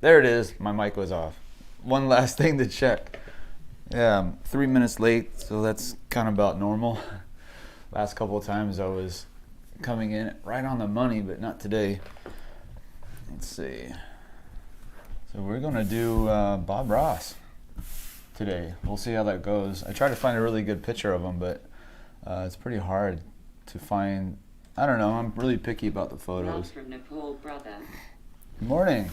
There it is. My mic was off. One last thing to check. Yeah, I'm 3 minutes late, so that's kind of about normal. Last couple of times I was coming in right on the money, but not today. Let's see. So we're gonna do Bob Ross today. We'll see how that goes. I tried to find a really good picture of him, but it's pretty hard to find. I don't know. I'm really picky about the photos. Love from Nepal, brother. Good morning.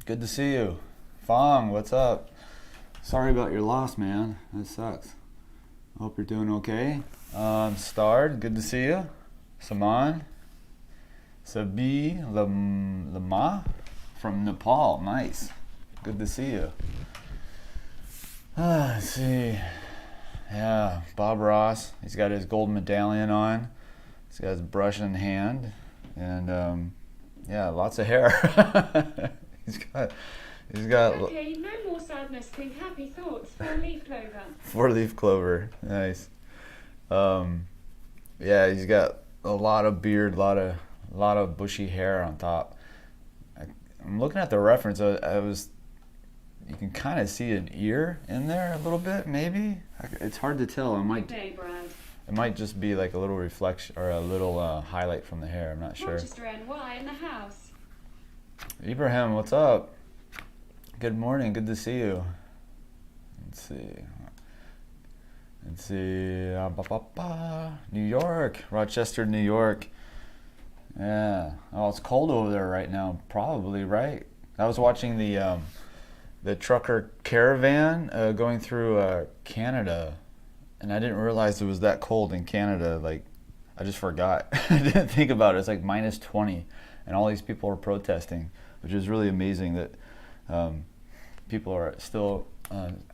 Good to see you. Fong, what's up? Sorry about your loss, man. That sucks. I hope you're doing okay. Starred, good to see you. Saman. 𝔸𝕒𝕒𝕒𝕒 from Nepal. Nice. Good to see you. Let's see. Yeah, Bob Ross. He's got his gold medallion on. He's got his brush in hand. And yeah, lots of hair. He's got Okay, no more sadness. Think happy thoughts. 4-leaf clover. 4-leaf clover. Nice. Yeah, he's got a lot of beard, a lot of bushy hair on top. I'm looking at the reference. You can kind of see an ear in there a little bit, maybe. It's hard to tell. It might just be like a little reflection or a little highlight from the hair. I'm not sure. Rochester NY in the house. Ibrahim, what's up? Good morning. Good to see you. Let's see. New York, Rochester, New York. Yeah. Oh, it's cold over there right now. Probably, right? I was watching the trucker caravan going through Canada, and I didn't realize it was that cold in Canada. Like, I just forgot. I didn't think about it. It's like minus 20, and all these people are protesting, which is really amazing that people are still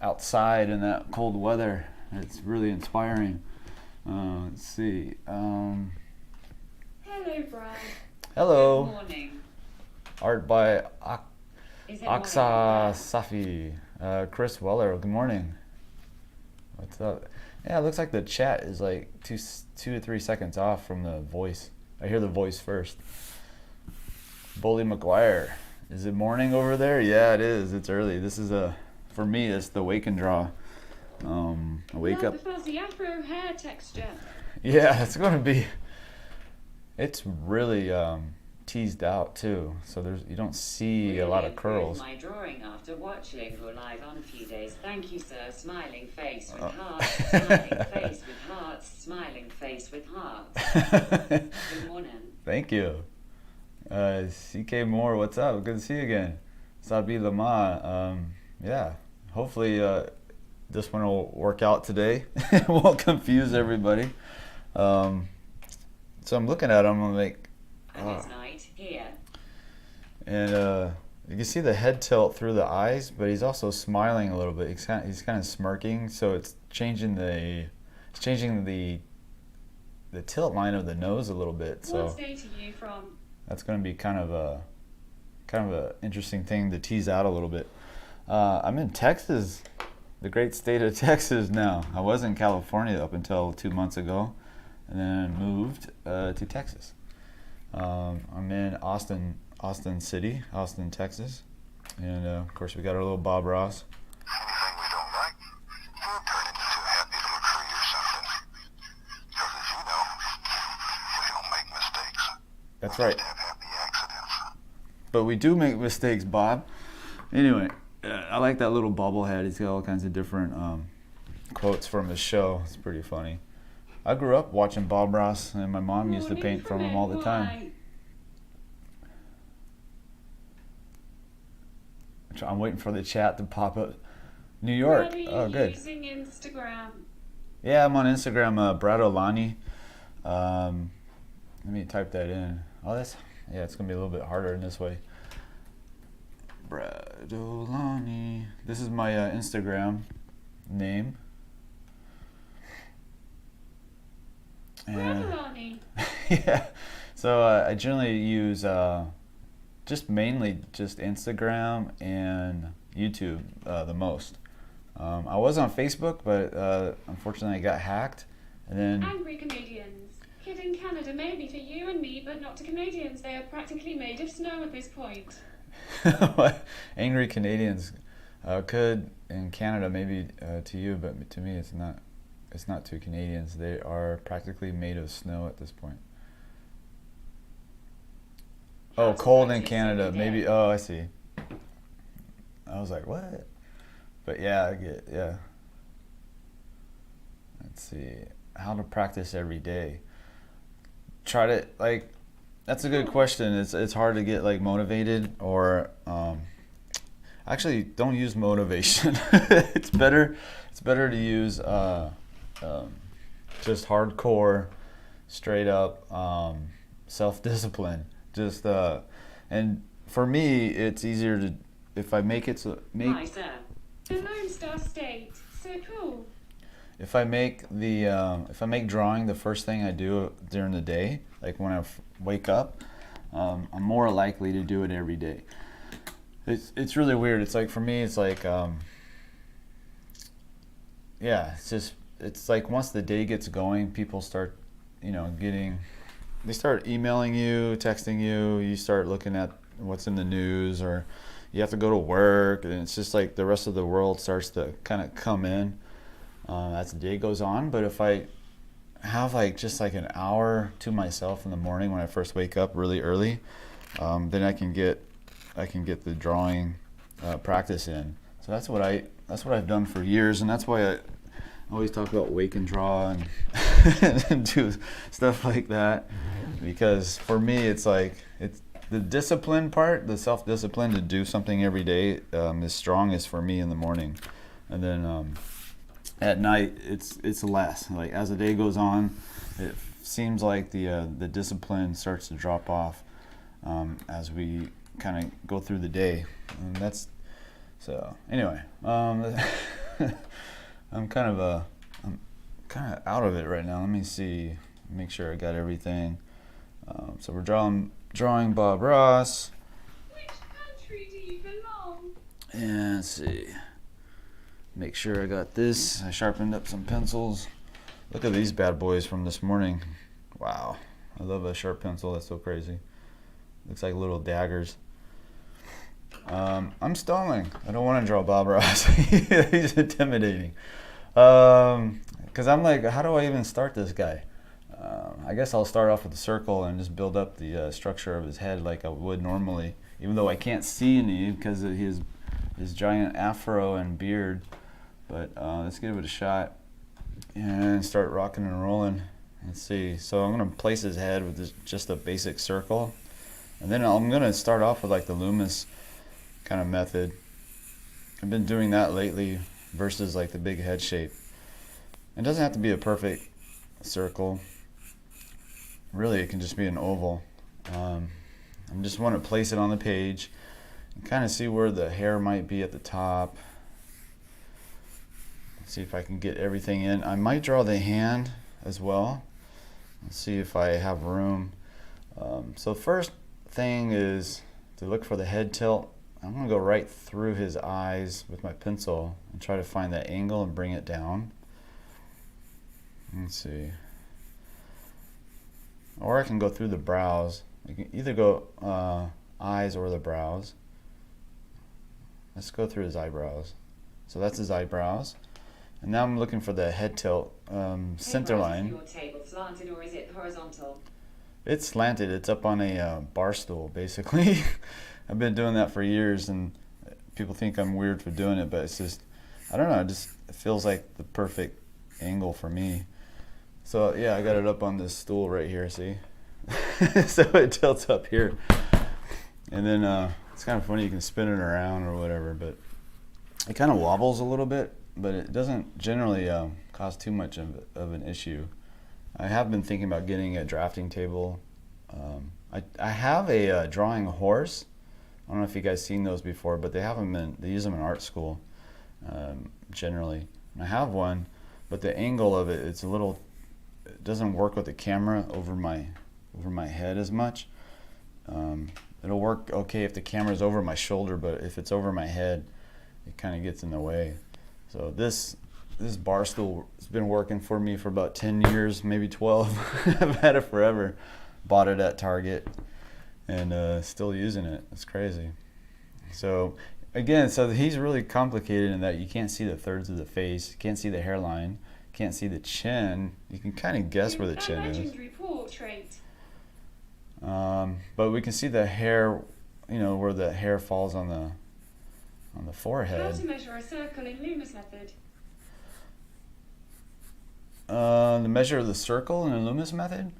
outside in that cold weather. It's really inspiring. Let's see. Hello, Brad. Hello. Good morning. Art by Is it Aksa Safi. Chris Weller, good morning. What's up? Yeah, it looks like the chat is like 2 to 3 seconds off from the voice. I hear the voice first. Bully McGuire. Is it morning over there? Yeah, it is. It's early. This is for me, it's the wake and draw. I wake up. The fuzzy afro hair texture. Yeah, it's going to be. It's really teased out too, so you don't see a lot of curls. My drawing after watching your live on a few days. Thank you, sir. Smiling face with hearts. Smiling face with hearts. Smiling face with hearts. Good morning. Thank you. CK Moore, what's up? Good to see you again. 𝔸𝕒𝕒𝕒𝕒. Yeah, hopefully this one will work out today. It won't confuse everybody. So I'm looking at him, I'm like, and it's night here. And you can see the head tilt through the eyes, but he's also smiling a little bit. He's kind of smirking, so it's changing the tilt line of the nose a little bit. So What state are you from? that's going to be kind of a interesting thing to tease out a little bit. I'm in Texas, the great state of Texas now. I was in California up until 2 months ago, and then moved to Texas. I'm in Austin City, Austin, Texas, and of course we got our little Bob Ross. Anything we don't like, we'll turn it into a happy little tree or something. Because as you know, we don't make mistakes. That's We right. just have happy accidents. But we do make mistakes, Bob. Anyway, I like that little bobblehead. He's got all kinds of different quotes from his show. It's pretty funny. I grew up watching Bob Ross, and my mom used to paint from him all the time. I'm waiting for the chat to pop up. New York. Oh, good. Using Instagram. Yeah, I'm on Instagram, Bradwynn. Let me type that in. Oh, it's going to be a little bit harder in this way. Bradwynn. This is my Instagram name. Bradwynn. Yeah. So I generally use mainly Instagram and YouTube the most. I was on Facebook, but unfortunately I got hacked. And then Angry Canadians. Kid in Canada maybe to you and me, but not to Canadians. They are practically made of snow at this point. Angry Canadians could in Canada maybe to you, but to me it's not. It's not to Canadians. They are practically made of snow at this point. Oh, cold in Canada. Maybe. Oh, I see. I was like, what? But yeah, I get. Yeah. Let's see. How to practice every day. Try to like. That's a good question. It's hard to get like motivated or. Actually, don't use motivation. It's better to use just hardcore, straight up self-discipline. Just and for me, it's easier to if I make it so make. Hi, sir. The Lone Star State. So cool. If I make drawing the first thing I do during the day, like when I wake up, I'm more likely to do it every day. It's really weird. It's like for me, it's like yeah, it's like once the day gets going, people start, they start emailing you, texting you. You start looking at what's in the news, or you have to go to work, and it's just like the rest of the world starts to kind of come in as the day goes on. But if I have like just like an hour to myself in the morning when I first wake up really early, then I can get the drawing practice in. So that's what I've done for years, and that's why I always talk about wake and draw and, and do stuff like that. Because for me, it's the discipline part, the self-discipline to do something every day is strongest for me in the morning, and then at night it's less. Like as the day goes on, it seems like the discipline starts to drop off as we kind of go through the day, and that's so. Anyway, I'm kind of out of it right now. Let me see, make sure I got everything. So we're drawing Bob Ross. Which country do you belong? And let's see, make sure I got this. I sharpened up some pencils. Look at these bad boys from this morning. Wow, I love a sharp pencil. That's so crazy. Looks like little daggers. I'm stalling. I don't want to draw Bob Ross. He's intimidating. Because I'm like, how do I even start this guy? I guess I'll start off with a circle and just build up the structure of his head like I would normally, even though I can't see any because of his giant afro and beard. But let's give it a shot and start rocking and rolling. Let's see. So I'm going to place his head with just a basic circle. And then I'm going to start off with like the Loomis kind of method. I've been doing that lately versus like the big head shape. It doesn't have to be a perfect circle. Really, it can just be an oval. I just want to place it on the page and kind of see where the hair might be at the top. Let's see if I can get everything in. I might draw the hand as well. Let's see if I have room. So first thing is to look for the head tilt. I'm going to go right through his eyes with my pencil and try to find that angle and bring it down. Let's see. Or I can go through the brows. I can either go eyes or the brows. Let's go through his eyebrows. So that's his eyebrows. And now I'm looking for the head tilt center line. Is your table slanted or is it horizontal? It's slanted. It's up on a bar stool, basically. I've been doing that for years, and people think I'm weird for doing it, but it's just, I don't know, it feels like the perfect angle for me. So yeah, I got it up on this stool right here, see? So it tilts up here. And then it's kind of funny, you can spin it around or whatever, but it kind of wobbles a little bit, but it doesn't generally cause too much of an issue. I have been thinking about getting a drafting table. I have a drawing horse. I don't know if you guys seen those before, but they use them in art school generally. And I have one, but the angle of it, it doesn't work with the camera over my head as much. It'll work okay if the camera's over my shoulder, but if it's over my head, it kind of gets in the way. So this bar stool has been working for me for about 10 years, maybe 12. I've had it forever. Bought it at Target and still using it. It's crazy. So again, so he's really complicated in that you can't see the thirds of the face, you can't see the hairline, you can't see the chin. You can kind of guess where the chin is. Legendary portrait. But we can see the hair, you know, where the hair falls on the How forehead. to measure a circle in Loomis method. The measure of the circle in the Loomis method.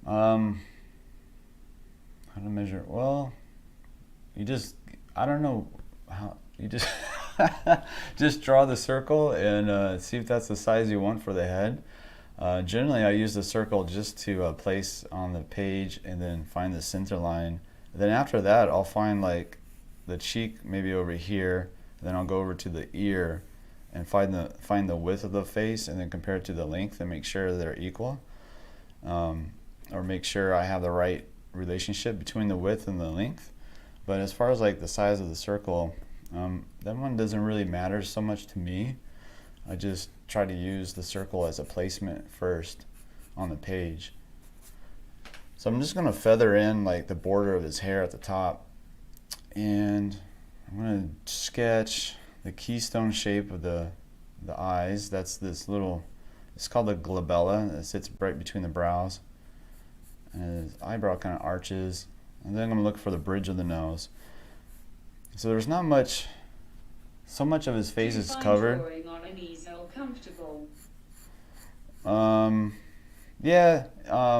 How to measure? Well, you just, I don't know how, you just just draw the circle and see if that's the size you want for the head. Generally, I use the circle just to place on the page and then find the center line. And then after that, I'll find like the cheek maybe over here. Then I'll go over to the ear and find the width of the face and then compare it to the length and make sure they're equal. Or make sure I have the right relationship between the width and the length. But as far as like the size of the circle, that one doesn't really matter so much to me. I just try to use the circle as a placement first on the page. So I'm just going to feather in like the border of his hair at the top, and I'm going to sketch the keystone shape of the eyes. That's this little, it's called the glabella. It sits right between the brows, and his eyebrow kind of arches. And then I'm going to look for the bridge of the nose. So there's not much, so much of his face is covered. Drawing on an easel comfortable. Yeah,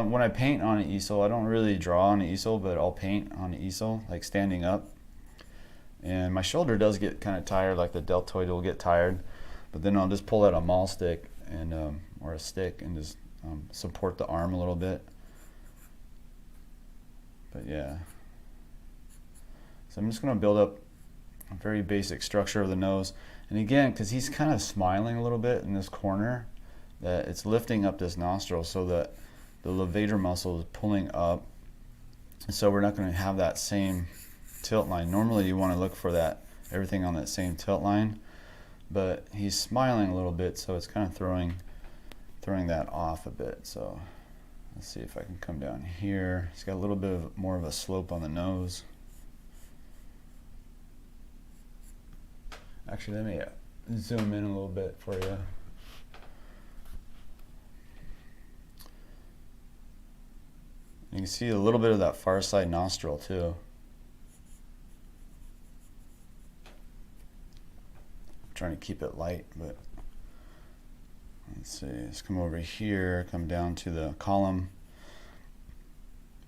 when I paint on an easel, I don't really draw on an easel, but I'll paint on an easel, like standing up. And my shoulder does get kind of tired, like the deltoid will get tired, but then I'll just pull out a maul stick and or a stick and just support the arm a little bit. But yeah, so I'm just going to build up a very basic structure of the nose. And again, because he's kind of smiling a little bit in this corner, that it's lifting up this nostril so that the levator muscle is pulling up. And so we're not going to have that same tilt line. Normally you want to look for that, everything on that same tilt line, but he's smiling a little bit, so it's kind of throwing that off a bit. So let's see if I can come down here. He's got a little bit more of a slope on the nose. Actually, let me zoom in a little bit for you. You can see a little bit of that far side nostril too. I'm trying to keep it light, but let's see. Let's come over here, come down to the column.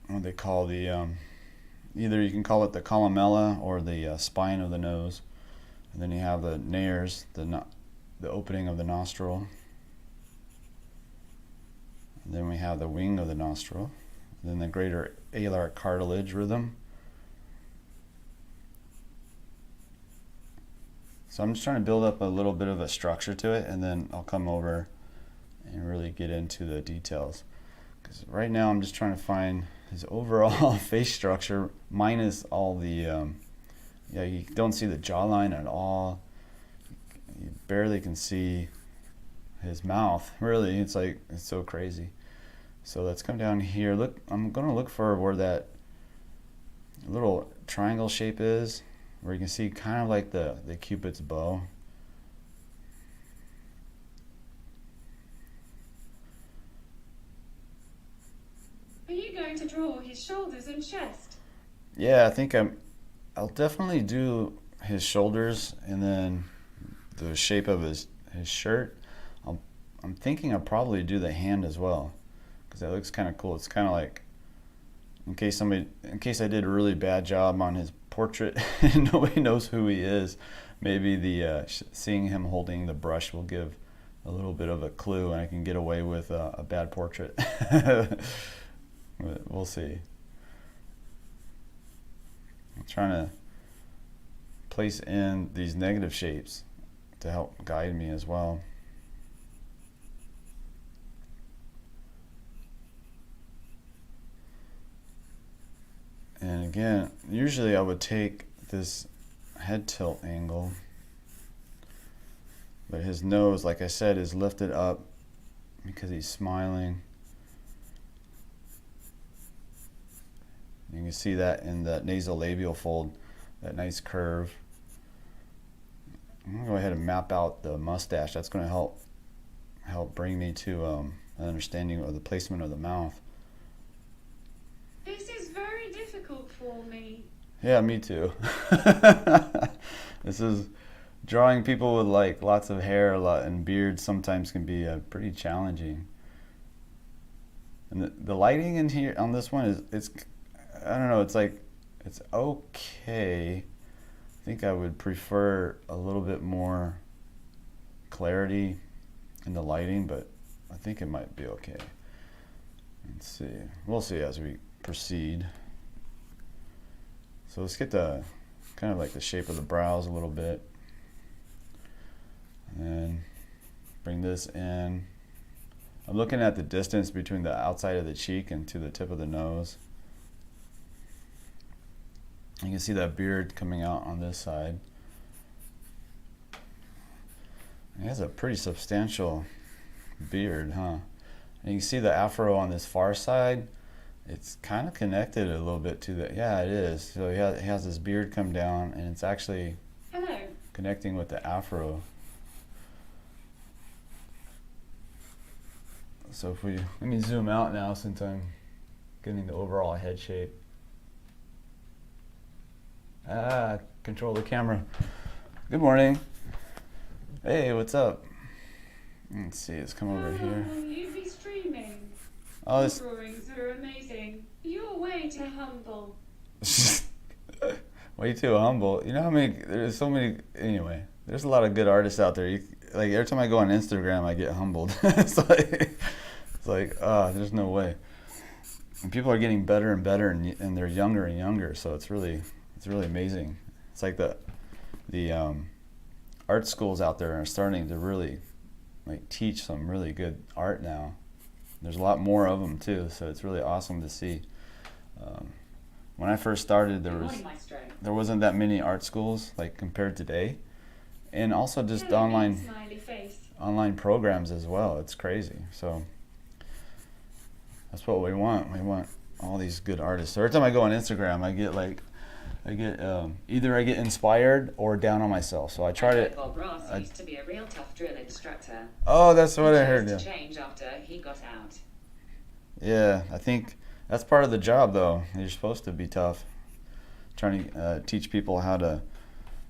What they call the, either you can call it the columella or the spine of the nose. And then you have the nares, the opening of the nostril. And then we have the wing of the nostril. And then the greater alar cartilage rhythm. So I'm just trying to build up a little bit of a structure to it, and then I'll come over and really get into the details. Because right now I'm just trying to find his overall face structure minus all the yeah, you don't see the jawline at all. You barely can see his mouth. Really, it's like, it's so crazy. So let's come down here. Look, I'm gonna look for where that little triangle shape is, where you can see kind of like the Cupid's bow. Are you going to draw his shoulders and chest? Yeah, I think I'll definitely do his shoulders and then the shape of his shirt. I'm thinking I'll probably do the hand as well, because that looks kind of cool. It's kind of like, in case I did a really bad job on his portrait and nobody knows who he is, maybe the seeing him holding the brush will give a little bit of a clue, and I can get away with a bad portrait. We'll see. I'm trying to place in these negative shapes to help guide me as well. And again, usually I would take this head tilt angle, but his nose, like I said, is lifted up because he's smiling. You can see that in that nasolabial fold. that nice curve. I'm gonna go ahead and map out the mustache. That's gonna help bring me to an understanding of the placement of the mouth. This is very difficult for me. Yeah, me too. This is drawing people with like lots of hair and beards sometimes can be pretty challenging. And the lighting in here on this one it's I don't know, it's okay. I think I would prefer a little bit more clarity in the lighting, but I think it might be okay. Let's see. We'll see as we proceed. So let's get the kind of like the shape of the brows a little bit. And then bring this in. I'm looking at the distance between the outside of the cheek and to the tip of the nose. You can see that beard coming out on this side. He has a pretty substantial beard, huh? And you can see the afro on this far side. It's kind of connected a little bit to the, yeah, it is. So he has this beard come down, and it's actually Hello. connecting with the afro. So if we, let me zoom out now since I'm getting the overall head shape. Control the camera. Good morning. Hey, what's up? Let's see, let's come over here. How long will you be streaming? Oh, Your this. drawings are amazing. You're way too humble. Way too humble. You know how many? There's so many. Anyway, there's a lot of good artists out there. Like every time I go on Instagram, I get humbled. It's like, there's no way. And people are getting better and better, and they're younger and younger. So it's really amazing. It's like the art schools out there are starting to really like teach some really good art now. There's a lot more of them too, so it's really awesome to see. When I first started, there wasn't that many art schools like compared to today, and also just Hello, online smiley face. programs as well. It's crazy. So that's what we want. We want all these good artists. So every time I go on Instagram, I get either I get inspired or down on myself. So I try to. Bob Ross used to be a real tough drill instructor. Oh, that's what I heard. He Yeah. chose to change after he got out. Yeah, I think that's part of the job, though. You're supposed to be tough, trying to teach people how to Here in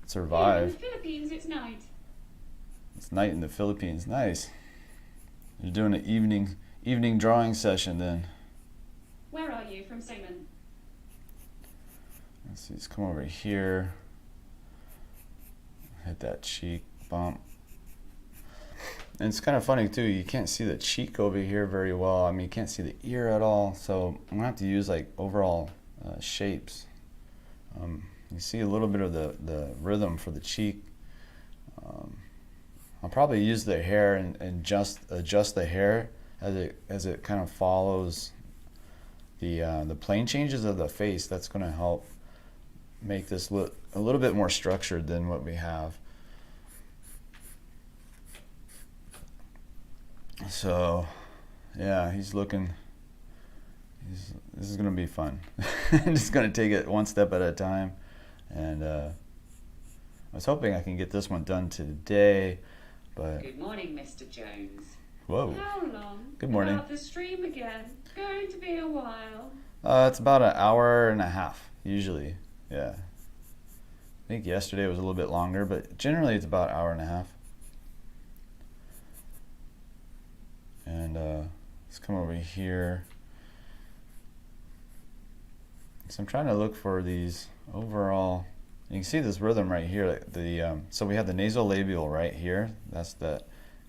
the survive. Philippines, it's night. It's night in the Philippines. Nice. You're doing an evening drawing session then. Where are you from Simon? Let's see. Let's come over here. Hit that cheek bump. And it's kind of funny too, you can't see the cheek over here very well. I mean, you can't see the ear at all. So I'm gonna have to use like overall shapes. You see a little bit of the rhythm for the cheek. I'll probably use the hair and just adjust the hair as it kind of follows the plane changes of the face. That's gonna help make this look a little bit more structured than what we have. So, yeah, this is going to be fun. I'm just going to take it one step at a time. And I was hoping I can get this one done today, but... Good morning, Mr. Jones. Whoa. How long? Good morning. About the stream again. Going to be a while. It's about an hour and a half, usually. Yeah. I think yesterday was a little bit longer, but generally it's about an hour and a half. And let's come over here. So I'm trying to look for these overall. You can see this rhythm right here. So we have the nasolabial right here. That's the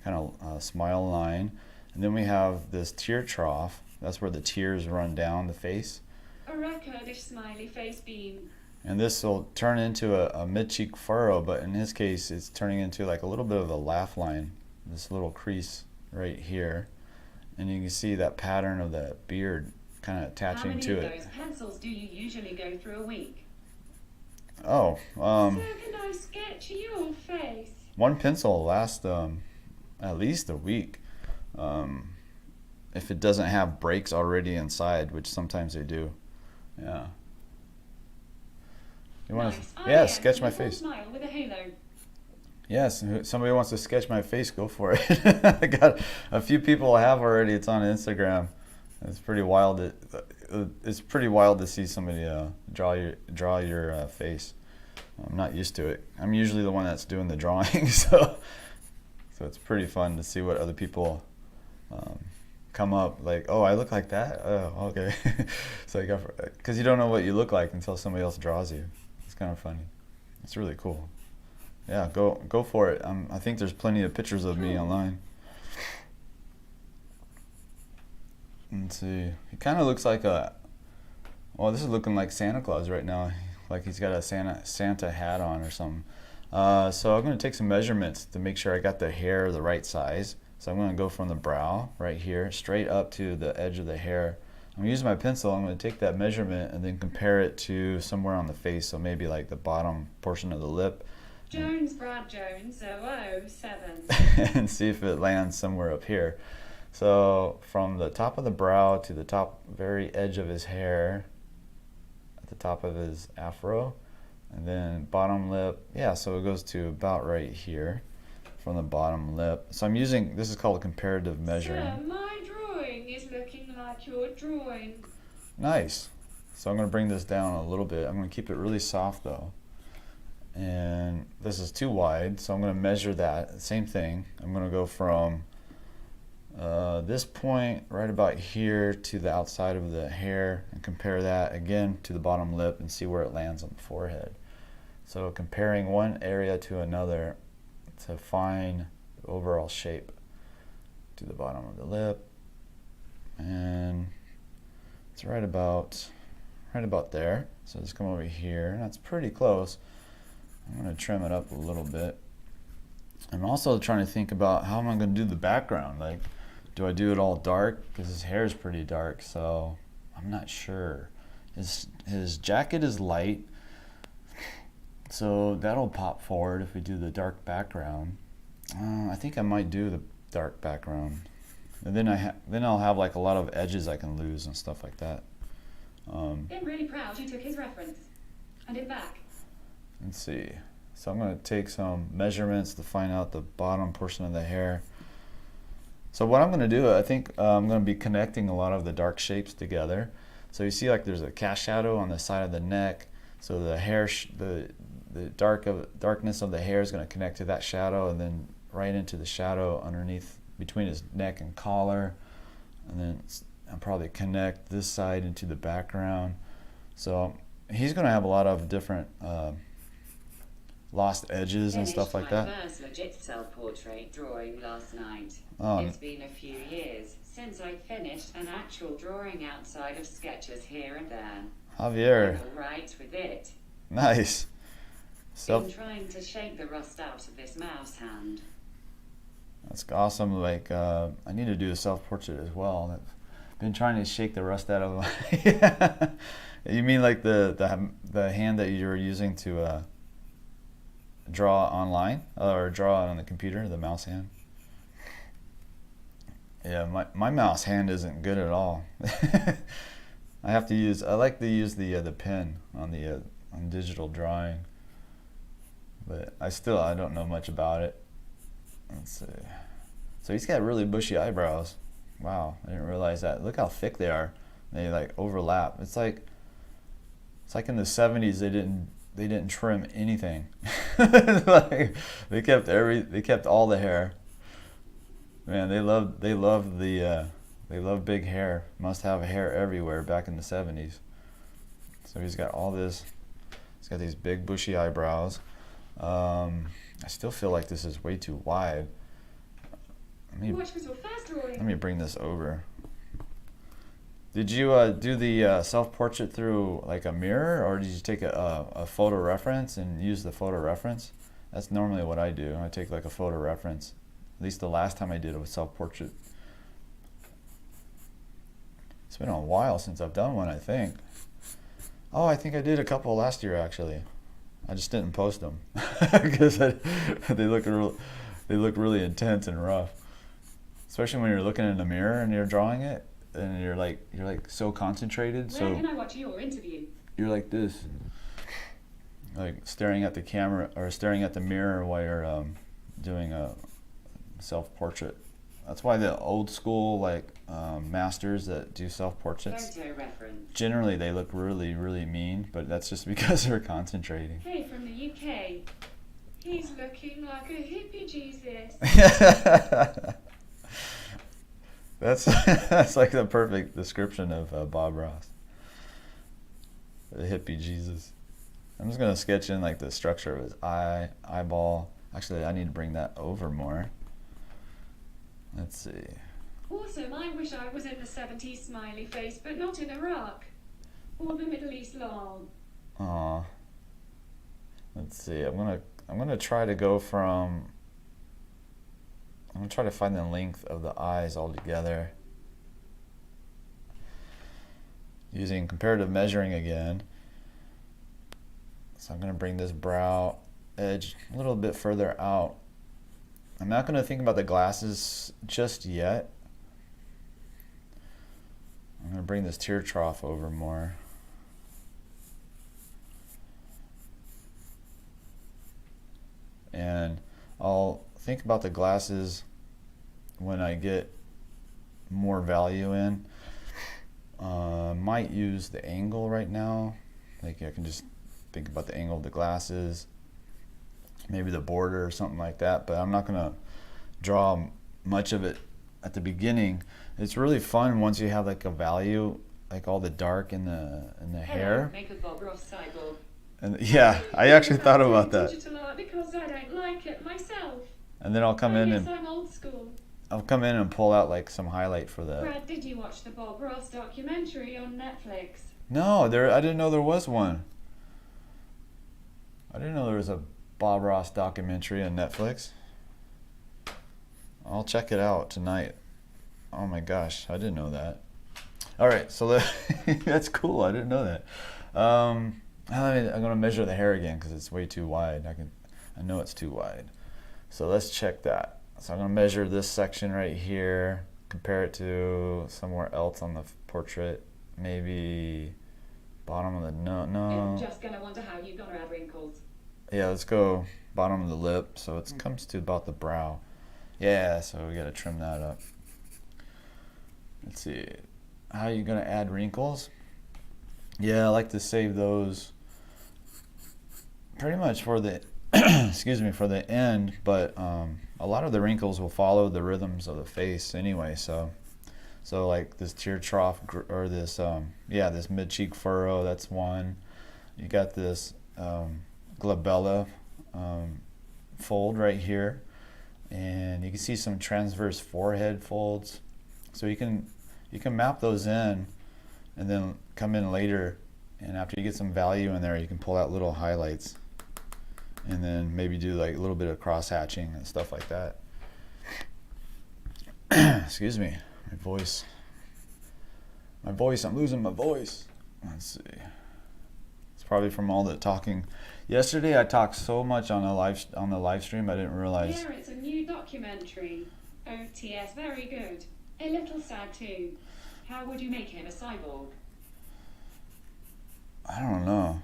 kind of smile line. And then we have this tear trough. That's where the tears run down the face. A recordish smiley face beam. And this will turn into a mid-cheek furrow, but in his case, it's turning into like a little bit of a laugh line. This little crease right here, and you can see that pattern of the beard kind of attaching to How it. many of those pencils do you usually go through a week? Oh, So can I sketch your face? one pencil will last at least a week, if it doesn't have breaks already inside, which sometimes they do. Yeah. You want Nice. to? Oh, Yeah, yeah, sketch my little face. Smile with a halo. Yes, somebody wants to sketch my face, go for it. I got a few people I have already. It's on Instagram. It's pretty wild. It's pretty wild to see somebody draw your face. I'm not used to it. I'm usually the one that's doing the drawing, so it's pretty fun to see what other people come up like. Oh, I look like that. Oh, okay. So because you don't know what you look like until somebody else draws you. It's kind of funny. It's really cool. Yeah, go for it. I think there's plenty of pictures of me online. Let's see. He kind of looks like well, this is looking like Santa Claus right now. Like he's got a Santa hat on or something. So I'm going to take some measurements to make sure I got the hair the right size. So I'm going to go from the brow right here straight up to the edge of the hair. I'm going to use my pencil. I'm going to take that measurement and then compare it to somewhere on the face. So maybe like the bottom portion of the lip. Jones, Brad Jones, 007. And see if it lands somewhere up here. So from the top of the brow to the top very edge of his hair, at the top of his afro, and then bottom lip, yeah, so it goes to about right here from the bottom lip. So I'm using, this is called comparative measuring. Sir, my drawing is looking like your drawing. Nice. So I'm going to bring this down a little bit. I'm going to keep it really soft though. And this is too wide, so I'm going to measure that. Same thing. I'm going to go from this point right about here to the outside of the hair and compare that again to the bottom lip and see where it lands on the forehead. So comparing one area to another to find the overall shape to the bottom of the lip, and it's right about there. So just come over here. That's pretty close. I'm going to trim it up a little bit. I'm also trying to think about how am I going to do the background. Like, do I do it all dark? Because his hair is pretty dark, so I'm not sure. His jacket is light, so that'll pop forward if we do the dark background. I think I might do the dark background, and then I'll have like a lot of edges I can lose and stuff like that. I'm really proud you took his reference. And it back. Let's see. So I'm going to take some measurements to find out the bottom portion of the hair. So what I'm going to do, I think I'm going to be connecting a lot of the dark shapes together. So you see like there's a cast shadow on the side of the neck. So the hair, the darkness of the hair is going to connect to that shadow, and then right into the shadow underneath between his neck and collar. And then I'll probably connect this side into the background. So he's going to have a lot of different lost edges and stuff like that. Finished my first legit self-portrait drawing last night. Oh. It's been a few years since I finished an actual drawing outside of sketches here and there. Javier, I'm all right with it. nice. Been trying to shake the rust out of this mouse hand. That's awesome. Like I need to do a self-portrait as well. I've been trying to shake the rust out of my. You mean like the hand that you're using to draw online or draw on the computer, the mouse hand? Yeah, my mouse hand isn't good at all. I like to use the pen on digital drawing, but I don't know much about it. Let's see. So he's got really bushy eyebrows. Wow, I didn't realize that. Look how thick they are. They like overlap. It's like in the 70s they didn't trim anything. Like they kept all the hair. Man, they love big hair. Must have hair everywhere back in the 70s. So he's got all this. He's got these big bushy eyebrows. I still feel like this is way too wide. What was your first drawing? Let me bring this over. Did you do the self-portrait through like a mirror, or did you take a photo reference and use the photo reference? That's normally what I do. I take like a photo reference. At least the last time I did a self-portrait. It's been a while since I've done one, I think. Oh, I think I did a couple last year actually. I just didn't post them because they look really intense and rough. Especially when you're looking in the mirror and you're drawing it, and you're like so concentrated. Where So can I watch your interview? you're like this. like staring at the camera or staring at the mirror while you're doing a self-portrait. That's why the old school like masters that do self-portraits, Photo reference. generally they look really, really mean, but that's just because they're concentrating. Hey, from the UK. He's looking like a hippie Jesus. That's like the perfect description of Bob Ross. The hippie Jesus. I'm just gonna sketch in like the structure of his eyeball. Actually, I need to bring that over more. Let's see. Awesome, I wish I was in the 70s smiley face, but not in Iraq. Or the Middle East lol. Aw. Let's see. I'm gonna try to go from. I'm gonna try to find the length of the eyes all together using comparative measuring again. So I'm gonna bring this brow edge a little bit further out. I'm not gonna think about the glasses just yet. I'm gonna bring this tear trough over more. And I'll think about the glasses when I get more value in. Might use the angle right now. Like I can just think about the angle of the glasses, maybe the border or something like that, but I'm not gonna draw much of it at the beginning. It's really fun once you have like a value, like all the dark in the hair. Make a Bob Ross cyborg. And yeah, I actually thought about that. Digital art because I don't like it myself. And then I'll come in Yes, and I'm old school. I'll come in and pull out like some highlight for that. Brad, did you watch the Bob Ross documentary on Netflix? No, I didn't know there was one. I didn't know there was a Bob Ross documentary on Netflix. I'll check it out tonight. Oh my gosh, I didn't know that. All right, so that's cool. I didn't know that. I'm gonna measure the hair again because it's way too wide. I know it's too wide. So let's check that. So I'm gonna measure this section right here, compare it to somewhere else on the portrait. Maybe bottom of the I'm no. just gonna wonder how you're gonna add wrinkles. Yeah, let's go bottom of the lip. So it comes to about the brow. Yeah, so we gotta trim that up. Let's see. How are you gonna add wrinkles? Yeah, I like to save those pretty much for the excuse me, for the end, but a lot of the wrinkles will follow the rhythms of the face anyway. So like this tear trough or this this mid cheek furrow, that's one. You got this glabella fold right here, and you can see some transverse forehead folds. So you can map those in, and then come in later, and after you get some value in there, you can pull out little highlights, and then maybe do like a little bit of cross hatching and stuff like that. Excuse me, my voice, I'm losing my voice. Let's see. It's probably from all the talking. Yesterday I talked so much on the live stream I didn't realize. Yeah, it's a new documentary. OTS, very good. A little sad too. How would you make him a cyborg? I don't know.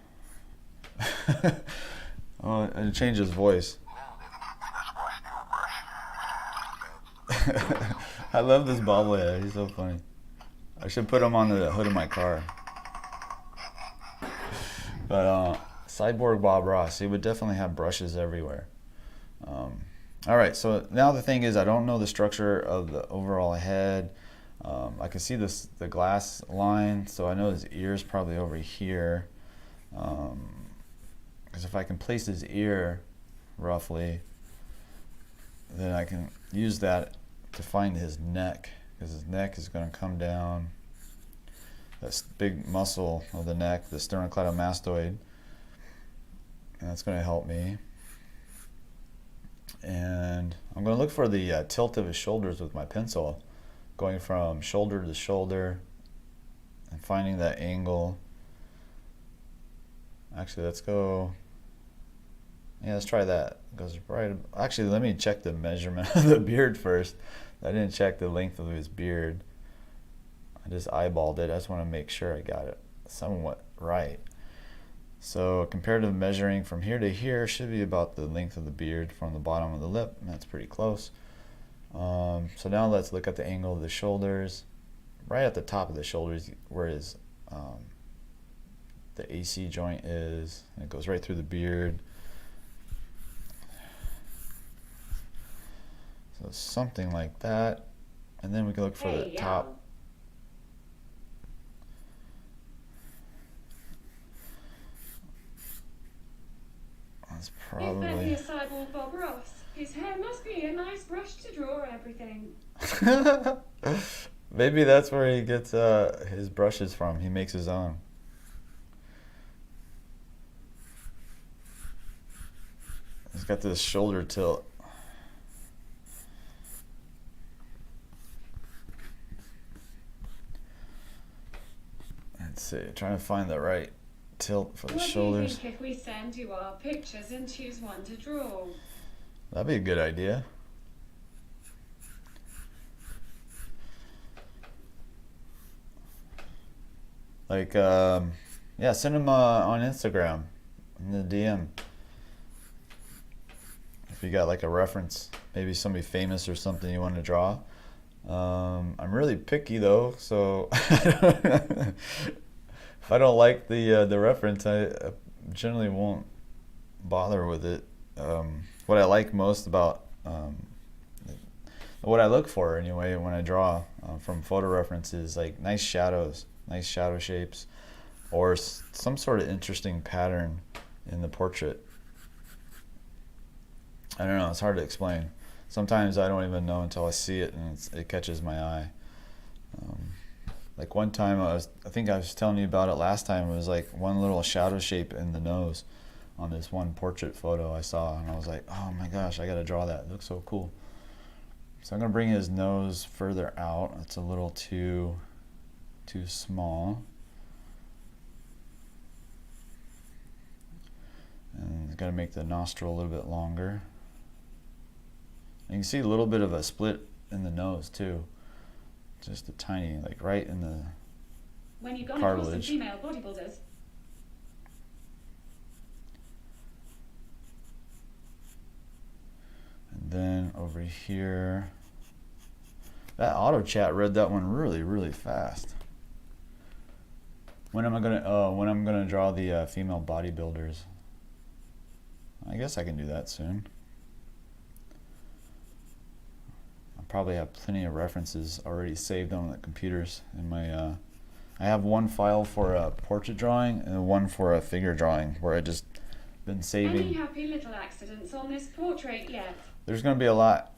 Oh, and change his voice. I love this bobblehead. He's so funny. I should put him on the hood of my car. But cyborg Bob Ross, he would definitely have brushes everywhere. All right, so now the thing is, I don't know the structure of the overall head. I can see the glass line, so I know his ear's probably over here. Because if I can place his ear roughly, then I can use that to find his neck, because his neck is going to come down. That big muscle of the neck, the 𝔸𝕟𝕒𝕐𝕐, and that's going to help me. And I'm going to look for the tilt of his shoulders with my pencil, going from shoulder to shoulder and finding that angle. Actually, let's go. Yeah, let's try that. It goes right. Actually, let me check the measurement of the beard first. I didn't check the length of his beard. I just eyeballed it. I just want to make sure I got it somewhat right. So comparative measuring from here to here should be about the length of the beard from the bottom of the lip, and that's pretty close. So now let's look at the angle of the shoulders. Right at the top of the shoulders where his the AC joint is, and it goes right through the beard. So something like that. And then we can look for the top. That's probably... If there be a cyborg Bob Ross, his hair must be a nice brush to draw everything. Maybe that's where he gets his brushes from. He makes his own. He's got this shoulder tilt. Let's see, trying to find the right tilt for the shoulders. What do you think if we send you our pictures and choose one to draw? That'd be a good idea. Like, yeah, send them on Instagram in the DM. If you got like a reference, maybe somebody famous or something you want to draw. I'm really picky though, so if I don't like the reference, I generally won't bother with it. What I like most about what I look for anyway when I draw from photo references, like nice shadows, nice shadow shapes, or some sort of interesting pattern in the portrait. I don't know, it's hard to explain. Sometimes I don't even know until I see it and it catches my eye. Like one time I think I was telling you about it last time, it was like one little shadow shape in the nose on this one portrait photo I saw, and I was like, oh my gosh, I gotta draw that, it looks so cool. So I'm gonna bring his nose further out. It's a little too small. And gotta make the nostril a little bit longer. You can see a little bit of a split in the nose too. Just a tiny, like right in the when you've gone cartilage. Across some female bodybuilders. And then over here, that auto chat read that one really, really fast. When am I gonna draw the female bodybuilders? I guess I can do that soon. I probably have plenty of references already saved on the computers in my I have one file for a portrait drawing and one for a figure drawing where I just been saving. Any happy little accidents on this portrait yet? There's gonna be a lot.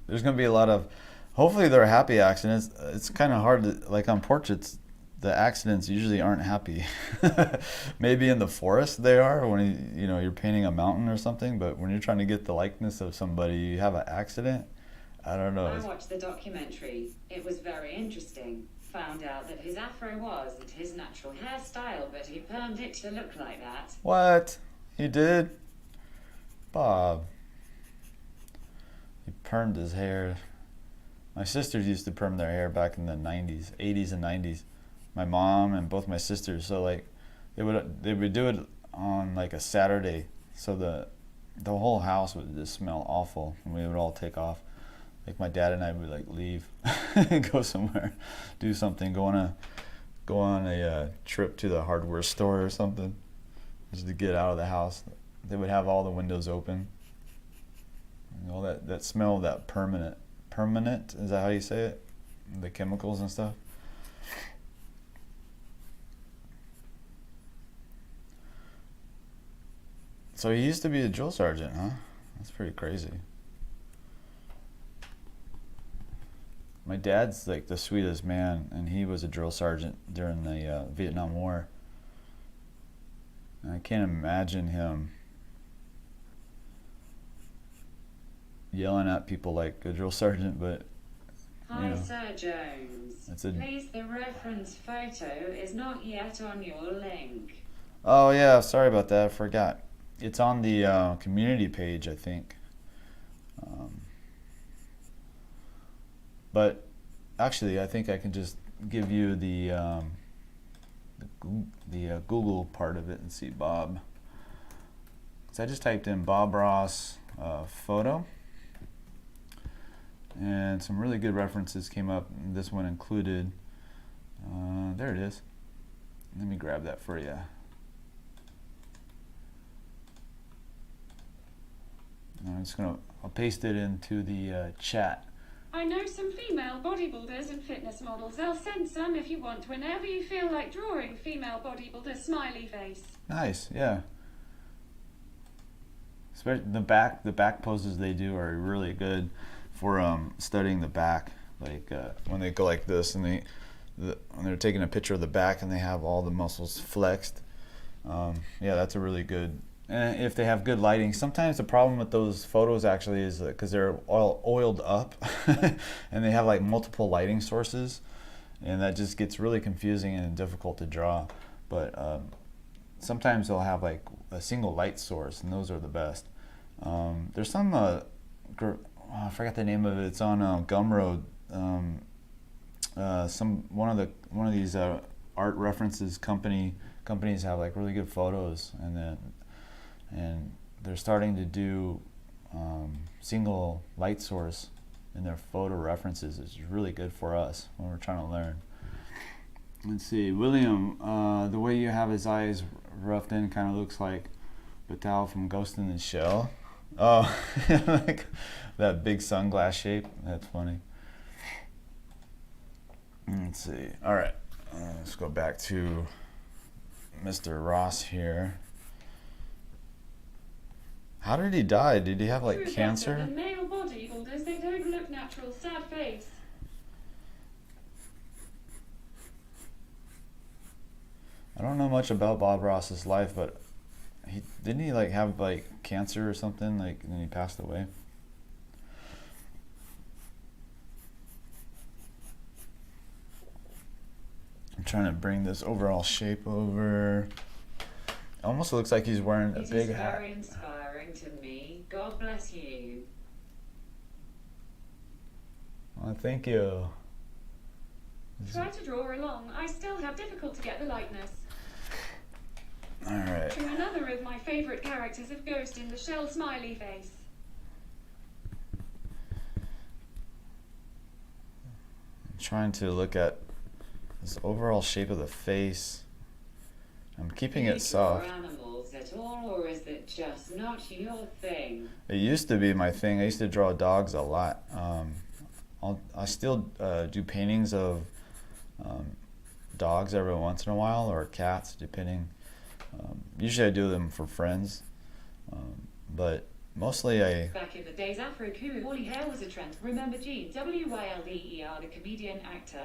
There's gonna be a lot of, hopefully they're happy accidents. It's kind of hard to, like on portraits, the accidents usually aren't happy. Maybe in the forest they are when you're painting a mountain or something, but when you're trying to get the likeness of somebody, you have an accident. I don't know. I watched the documentary. It was very interesting. Found out that his afro wasn't his natural hairstyle, but he permed it to look like that. What? He did? Bob. He permed his hair. My sisters used to perm their hair back in the 90s, 80s and 90s. My mom and both my sisters, so like they would do it on like a Saturday, so the whole house would just smell awful, and we would all take off. Like my dad and I would like leave, go somewhere, do something, go on a trip to the hardware store or something, just to get out of the house. They would have all the windows open, and all that smell, that permanent, is that how you say it? The chemicals and stuff. So he used to be a drill sergeant, huh? That's pretty crazy. My dad's like the sweetest man, and he was a drill sergeant during the Vietnam War. And I can't imagine him yelling at people like a drill sergeant, but Hi, Sir Jones. Please, the reference photo is not yet on your link. Oh yeah, sorry about that, I forgot. It's on the community page, I think. But actually, I think I can just give you the the Google part of it and see Bob. So I just typed in Bob Ross photo, and some really good references came up. This one included. There it is. Let me grab that for you. I'll paste it into the chat. I know some female bodybuilders and fitness models. I'll send some if you want, whenever you feel like drawing female bodybuilder smiley face. Nice, yeah. Especially the back poses they do are really good for studying the back. Like when they go like this and when they're taking a picture of the back and they have all the muscles flexed. Yeah, that's a really good. And if they have good lighting, sometimes the problem with those photos actually is because they're all oiled up and they have like multiple lighting sources, and that just gets really confusing and difficult to draw. But sometimes they'll have like a single light source, and those are the best. There's some I forgot the name of it. It's on Gumroad. One of these art references companies have like really good photos, and they're starting to do single light source in their photo references. It's really good for us when we're trying to learn. Let's see, William, the way you have his eyes roughed in kind of looks like 𝔸𝕒𝕒𝕒𝕒 from Ghost in the Shell. Oh, like that big sunglass shape. That's funny. Let's see. All right, let's go back to Mr. Ross here. How did he die? Did he have like cancer? The male bodybuilders, they don't look natural. Sad face. I don't know much about Bob Ross's life, but didn't he like have like cancer or something, like, and he passed away? I'm trying to bring this overall shape over. Almost looks like he's wearing a big hat. Very inspiring to me. God bless you. Well, thank you. Try to draw along. I still have difficult to get the likeness. All right. To another of my favorite characters of Ghost in the Shell smiley face. I'm trying to look at this overall shape of the face. I'm keeping it soft. Animals at all, or is it just not your thing? It used to be my thing. I used to draw dogs a lot. I still do paintings of dogs every once in a while, or cats, depending. Usually I do them for friends, but mostly Back in the days, curly hair was a trend. Remember Gene? 𝔸𝕑𝕒𝕒𝕒𝕒𝕒𝕒𝕒, the comedian actor.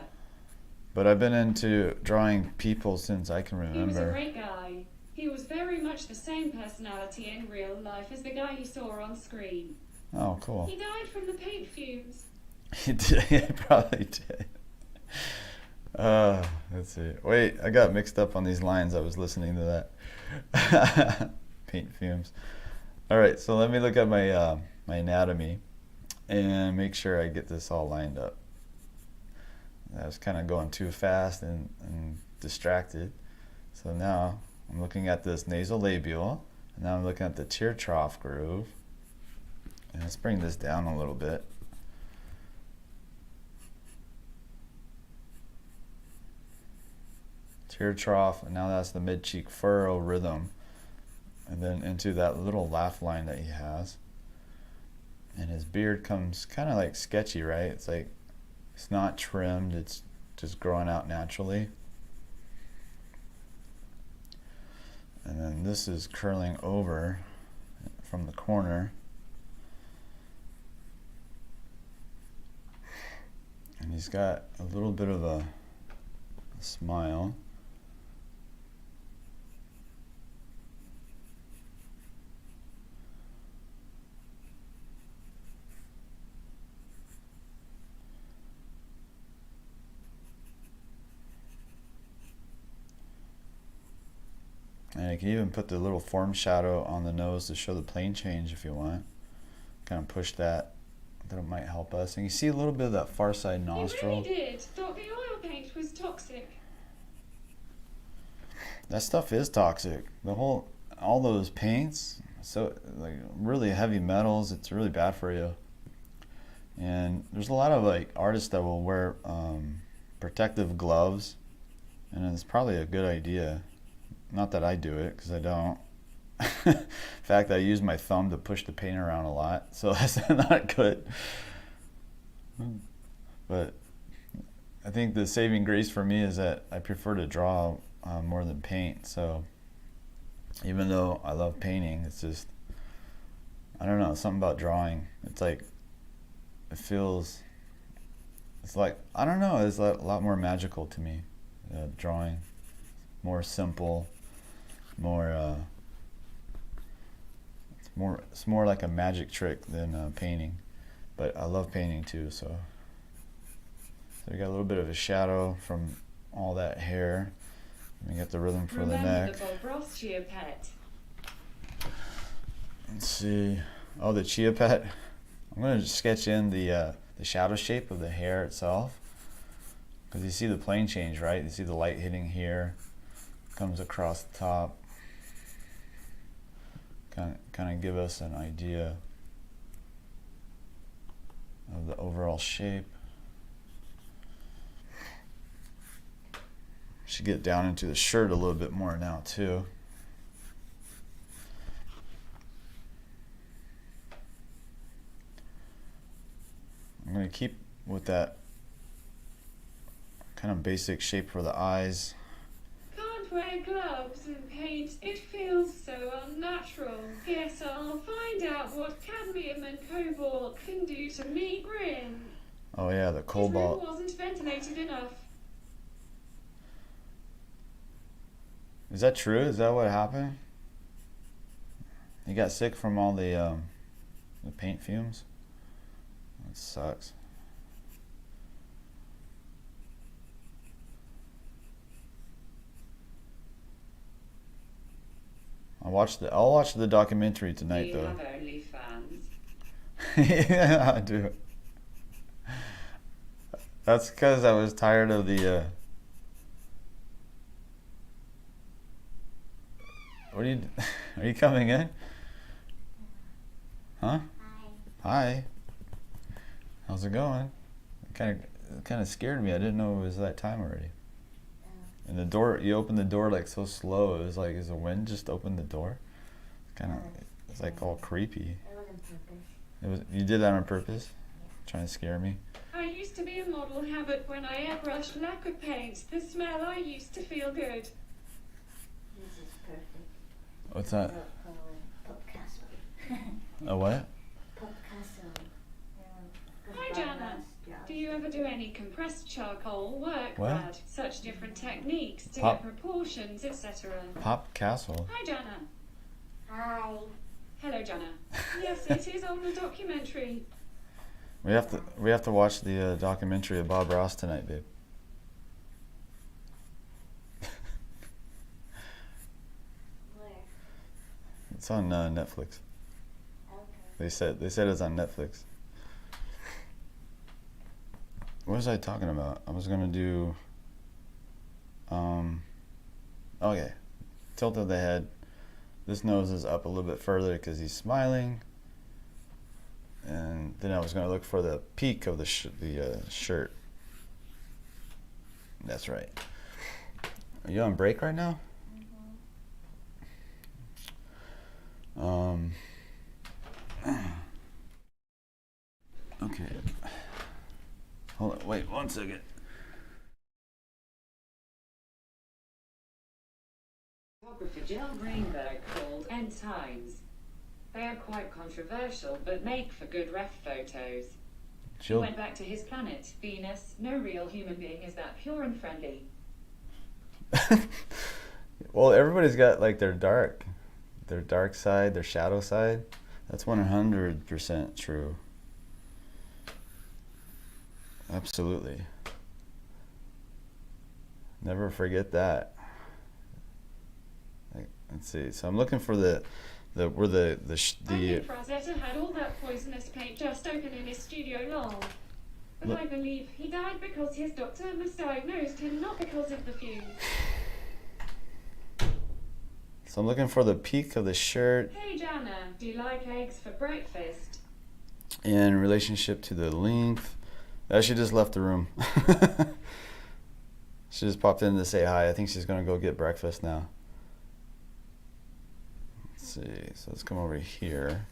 But I've been into drawing people since I can remember. He was a great guy. He was very much the same personality in real life as the guy you saw on screen. Oh, cool. He died from the paint fumes. He did. He probably did. Let's see. Wait, I got mixed up on these lines. I was listening to that. Paint fumes. All right, so let me look at my my anatomy and make sure I get this all lined up. I was kind of going too fast and distracted. So now I'm looking at this nasolabial, and now I'm looking at the tear trough groove. And let's bring this down a little bit. Tear trough, and now that's the mid-cheek furrow rhythm. And then into that little laugh line that he has. And his beard comes kind of like sketchy, right? It's like, it's not trimmed, it's just growing out naturally. And then this is curling over from the corner. And he's got a little bit of a smile. And you can even put the little form shadow on the nose to show the plane change if you want. Kind of push that. That might help us. And you see a little bit of that far side nostril. You really did. Thought the oil paint was toxic. that stuff is toxic. All those paints, so like really heavy metals, it's really bad for you. And there's a lot of like artists that will wear protective gloves, and it's probably a good idea. Not that I do it, because I don't. In fact, I use my thumb to push the paint around a lot, so that's not good. But I think the saving grace for me is that I prefer to draw more than paint. So even though I love painting, it's just, I don't know, something about drawing. It's like, it's like, I don't know, it's a lot more magical to me. Drawing, more simple, it's more like a magic trick than painting. But I love painting too, so we got a little bit of a shadow from all that hair. Let me get the rhythm for the neck. The Bob Ross 𝔸𝕑𝕒𝕒. Let's see. Oh, the 𝔸𝕑𝕒𝕒. I'm going to sketch in the shadow shape of the hair itself, because you see the plane change, right? You see the light hitting here, comes across the top. Kind of give us an idea of the overall shape. Should get down into the shirt a little bit more now too. I'm going to keep with that kind of basic shape for the eyes. Can't wear gloves and paint. It feels so unnatural. Guess I'll find out what cadmium and cobalt can do to me grin. Oh yeah, the His cobalt. room wasn't ventilated enough. Is that true? Is that what happened? He got sick from all the paint fumes? That sucks. I'll watch the documentary tonight, Do you though. have OnlyFans? Yeah, I do. That's because I was tired of the what are you coming in? Huh? Hi. How's it going? It kind of scared me. I didn't know it was that time already. And the door, you opened the door like so slow. It was like, is the wind just opened the door? It's like all creepy. It was on purpose. You did that on purpose? Trying to scare me? I used to be a model habit when I airbrushed lacquer paint. The smell I used to feel good. This is perfect. What's that? Pop Castle. A what? Pop Castle. Hi, Jana. Do you ever do any compressed charcoal work, What? Brad? Such different techniques to Pop- get proportions, etc. Pop Castle. Hi, Jana. Hi. Hello, Jana. Yes, it is on the documentary. We have to watch the documentary of Bob Ross tonight, babe. Where? It's on Netflix. Okay. They said it's on Netflix. What was I talking about? I was gonna do. Okay, tilt of the head. This nose is up a little bit further because he's smiling. And then I was gonna look for the peak of the shirt. That's right. Are you on break right now? Okay. Hold on, wait 1 second. Photographer 𝔸𝕟𝕒𝕦 called End Times. They are quite controversial, but make for good ref photos. He went back to his planet, Venus. No real human being is that pure and friendly. Well, everybody's got like their dark side, their shadow side. That's 100% true. Absolutely. Never forget that. Let's see. So I'm looking for the I think Frazetta had all that poisonous paint just open in his studio long. But Look. I believe he died because his doctor misdiagnosed him, not because of the fumes. So I'm looking for the peak of the shirt Hey Jana, do you like eggs for breakfast? in relationship to the length. She just left the room. She just popped in to say hi. I think she's gonna go get breakfast now. Let's see, so let's come over here.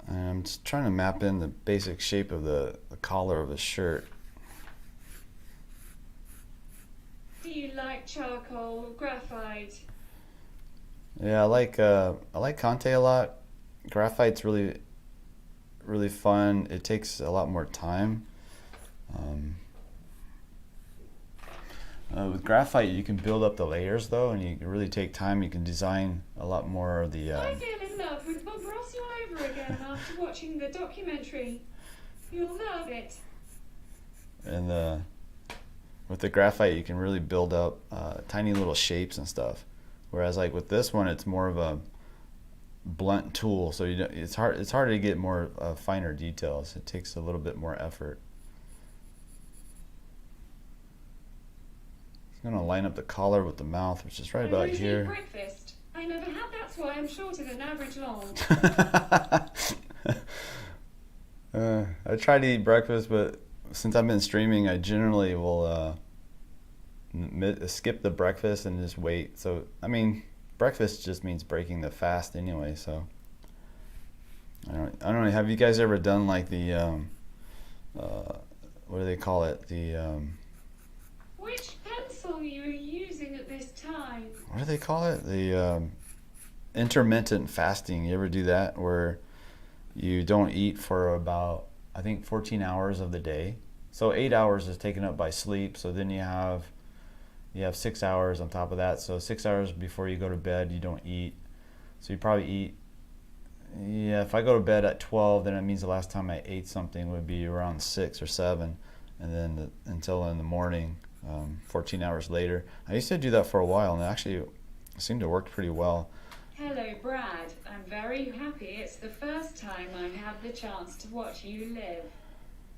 And I'm just trying to map in the basic shape of the collar of the shirt. Do you like charcoal or graphite? Yeah, I like Conte a lot. Graphite's really fun. It takes a lot more time. With graphite, you can build up the layers though, and you can really take time. You can design a lot more of the. I feel in love with Bob Ross all over again after watching the documentary. You'll love it. And with the graphite, you can really build up tiny little shapes and stuff. Whereas like with this one, it's more of a blunt tool, so it's harder to get more finer details. It takes a little bit more effort. I'm gonna line up the collar with the mouth, which is right about I always eat here. breakfast. I never had, that's why I'm shorter than average long. I try to eat breakfast, but since I've been streaming, I generally will skip the breakfast and just wait. So I mean, breakfast just means breaking the fast anyway. So I don't know. Have you guys ever done like the what do they call it? The Which pencil are you using at this time? what do they call it? The intermittent fasting. You ever do that, where you don't eat for about, I think, 14 hours of the day? So 8 hours is taken up by sleep. So then you have 6 hours on top of that. So 6 hours before you go to bed, you don't eat. So you probably eat. Yeah, if I go to bed at 12, then it means the last time I ate something would be around 6 or 7, and then until in the morning. 14 hours later. I used to do that for a while, and it actually seemed to work pretty well. Hello Brad, I'm very happy it's the first time I had the chance to watch you live.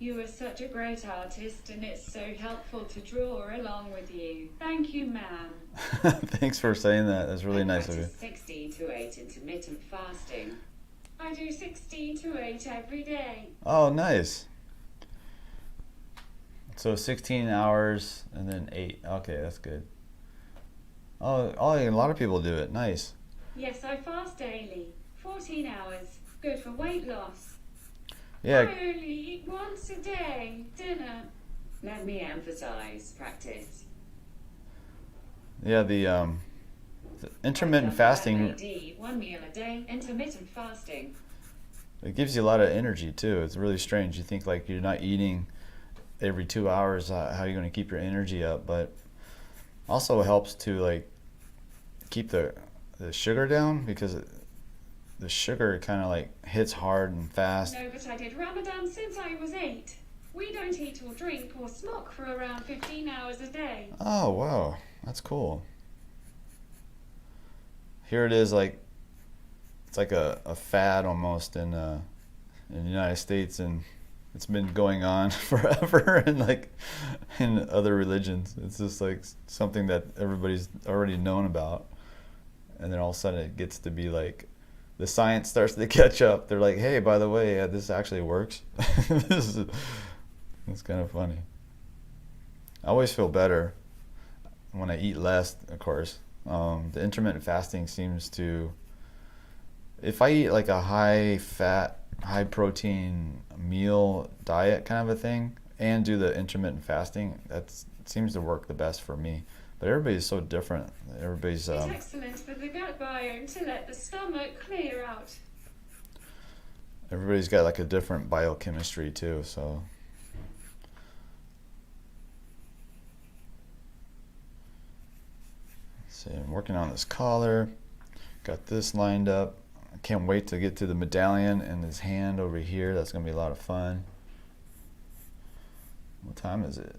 You are such a great artist and it's so helpful to draw along with you. Thank you, ma'am. Thanks for saying that. That's really nice of you. 16 to 8 intermittent fasting. I do 16 to 8 every day. Oh, nice. So 16 hours and then 8. Okay, that's good. Oh, a lot of people do it. Nice. Yes, I fast daily. 14 hours. Good for weight loss. Yeah. I only eat once a day. Dinner. Let me emphasize practice. Yeah, the intermittent fasting, AD, 1 meal a day, intermittent fasting. it gives you a lot of energy too. It's really strange. You think like you're not eating every 2 hours, how are you going to keep your energy up? But also helps to like keep the sugar down, because the sugar kind of like hits hard and fast. No, but I did Ramadan since I was 8. We don't eat or drink or smoke for around 15 hours a day. Oh wow, that's cool. Here it is, like it's like a fad almost in the United States, and it's been going on forever, and like in other religions, it's just like something that everybody's already known about, and then all of a sudden it gets to be like the science starts to catch up. They're like, hey, by the way, this actually works. It's kind of funny. I always feel better when I eat less, of course. The intermittent fasting seems to, if I eat like a high fat, high protein meal diet kind of a thing and do the intermittent fasting, it seems to work the best for me. But everybody's so different. Everybody's It's excellent for the gut biome to let the stomach clear out. everybody's got like a different biochemistry too, so let's see, I'm working on this collar. Got this lined up. I can't wait to get to the medallion and his hand over here. That's gonna be a lot of fun. What time is it?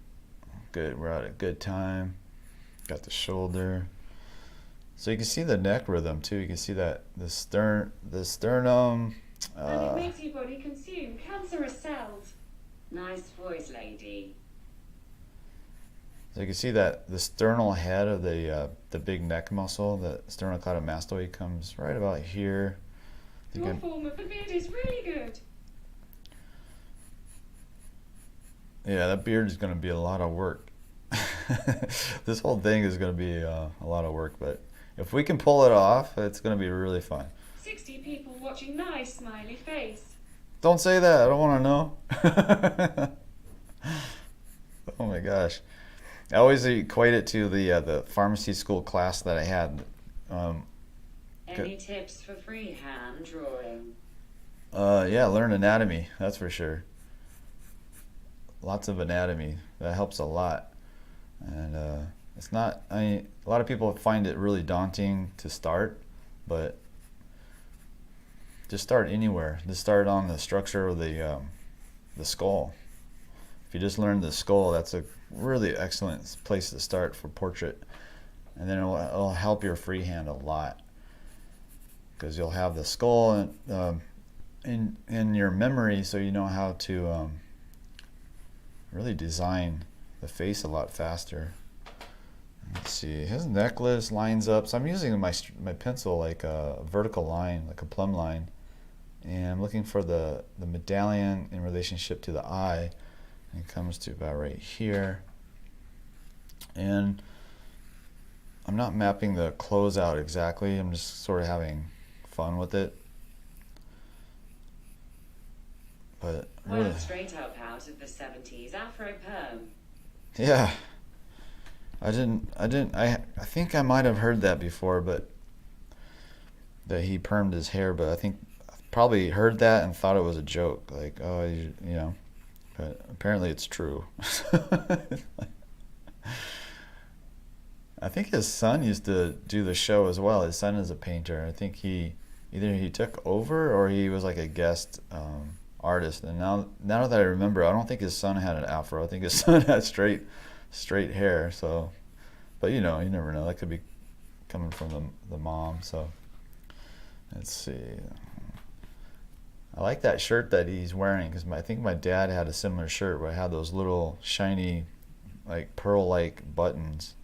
Good, we're at a good time. Got the shoulder. So you can see the neck rhythm too. You can see that the sternum. And it makes your body consume cancerous cells. Nice voice, lady. So you can see that the sternal head of the big neck muscle, the 𝔸𝕟𝕒𝕐𝕥𝕐𝕐, comes right about here. Your form of the beard is really good. Yeah, that beard is going to be a lot of work. This whole thing is going to be a lot of work, but if we can pull it off, it's going to be really fun. 60 people watching, nice smiley face. Don't say that. I don't want to know. Oh my gosh. I always equate it to the pharmacy school class that I had. Any tips for freehand drawing? Yeah, learn anatomy. That's for sure. Lots of anatomy. That helps a lot. And it's not. I mean, a lot of people find it really daunting to start, but just start anywhere. Just start on the structure of the skull. If you just learn the skull, that's a really excellent place to start for portrait, and then it'll help your freehand a lot, because you'll have the skull in your memory, so you know how to really design the face a lot faster. Let's see, his necklace lines up, so I'm using my pencil like a vertical line, like a plumb line, and I'm looking for the medallion in relationship to the eye. It comes to about right here, and I'm not mapping the close out exactly. I'm just sort of having fun with it. But really, Well, straight up out of the 70s Afro perm. yeah, I think I might have heard that before, but that he permed his hair, but I think I probably heard that and thought it was a joke, like, oh, you know. But apparently it's true. I think his son used to do the show as well. His son is a painter. I think either he took over or he was like a guest artist. And now that I remember, I don't think his son had an afro. I think his son had straight hair. So, but you know, you never know. That could be coming from the mom. So let's see. I like that shirt that he's wearing, because I think my dad had a similar shirt where it had those little shiny, like pearl-like buttons.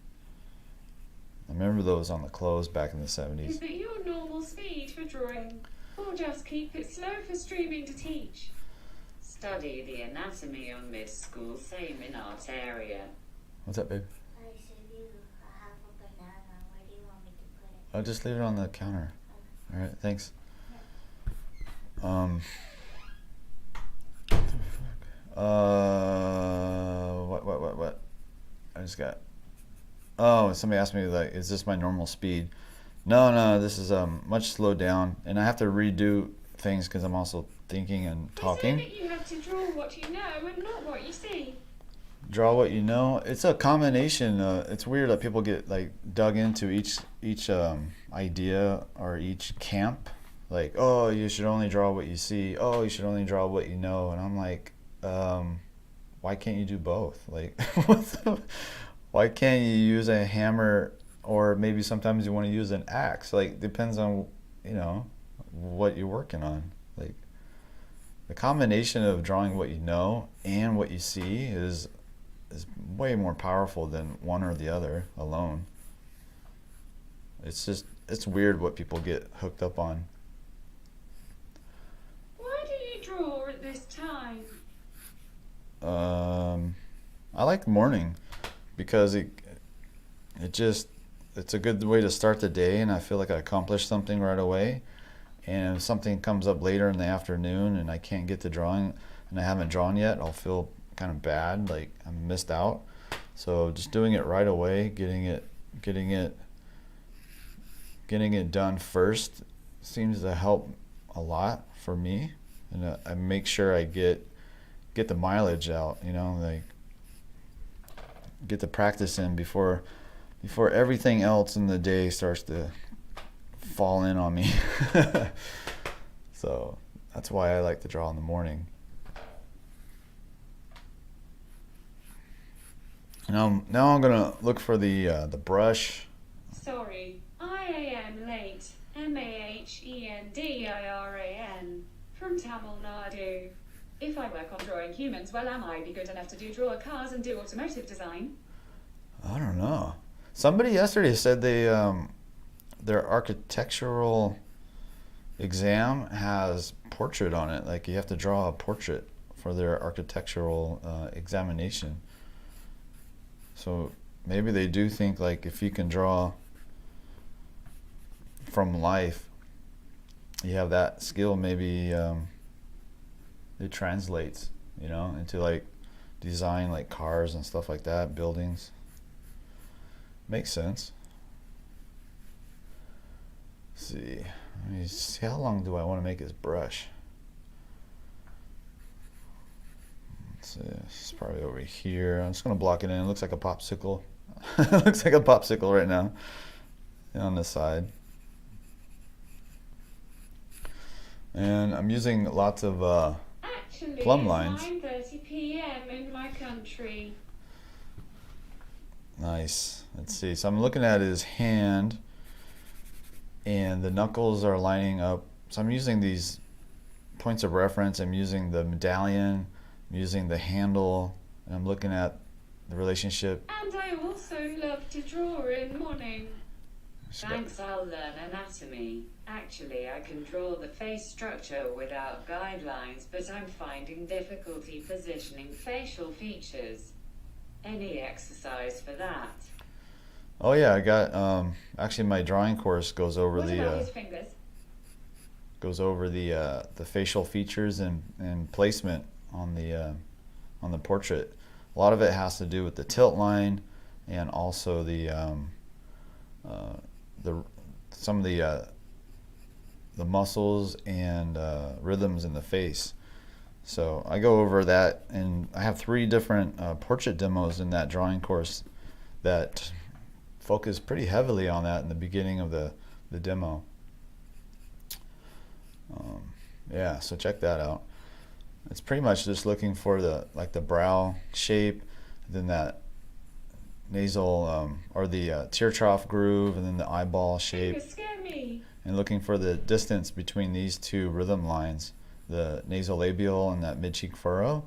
I remember those on the clothes back in the 70s. Is it your normal speed for drawing, or just keep it slow for streaming to teach? Study the anatomy on mid-school, same in art area. What's up, babe? I said you have a banana. Where do you want me to put it? I'll just leave it on the counter. All right, thanks. What? I just got. Oh, somebody asked me, like, is this my normal speed? No, this is much slowed down, and I have to redo things because I'm also thinking and talking. They say that you have to draw what you know and not what you see. Draw what you know. It's a combination. It's weird that people get like dug into each idea or each camp. Like, oh, you should only draw what you see. Oh, you should only draw what you know. And I'm like, why can't you do both? Like, why can't you use a hammer, or maybe sometimes you want to use an axe? Like, depends on, you know, what you're working on. Like, the combination of drawing what you know and what you see is way more powerful than one or the other alone. It's weird what people get hooked up on. Why do you draw at this time? I like morning because it's a good way to start the day, and I feel like I accomplished something right away. And if something comes up later in the afternoon and I can't get to drawing and I haven't drawn yet, I'll feel kind of bad, like I missed out. So just doing it right away, getting it done first seems to help a lot for me, and I make sure I get the mileage out, you know, like get the practice in before everything else in the day starts to fall in on me. So that's why I like to draw in the morning. Now I'm gonna look for the brush. Sorry, I am late. MAHENDIRAN from Tamil Nadu. If I work on drawing humans, well, am I be good enough to draw cars and do automotive design? I don't know. Somebody yesterday said they their architectural exam has portrait on it. Like you have to draw a portrait for their architectural examination. So maybe they do think like if you can draw from life, you have that skill, maybe it translates, you know, into like design like cars and stuff like that, buildings. Makes sense. Let's see. Let me see, how long do I want to make this brush? Let's see, it's probably over here. I'm just gonna block it in. It looks like a popsicle. It looks like a popsicle right now. And on this side. And I'm using lots of Actually, plumb lines. it's 9:30 p.m. in my country. Nice. Let's see. So I'm looking at his hand, and the knuckles are lining up. So I'm using these points of reference. I'm using the medallion, I'm using the handle, and I'm looking at the relationship. And I also love to draw in morning. Thanks, I'll learn anatomy. Actually, I can draw the face structure without guidelines, but I'm finding difficulty positioning facial features. Any exercise for that? Oh yeah, I got actually my drawing course goes over What about the his fingers? the facial features and placement on the portrait. A lot of it has to do with the tilt line and also some of the muscles and rhythms in the face. So I go over that, and I have 3 different portrait demos in that drawing course that focus pretty heavily on that in the beginning of the demo. Yeah, so check that out. It's pretty much just looking for the brow shape, then that nasal or the tear trough groove, and then the eyeball shape, Fingers scare me. and looking for the distance between these 2 rhythm lines, the nasolabial and that mid-cheek furrow,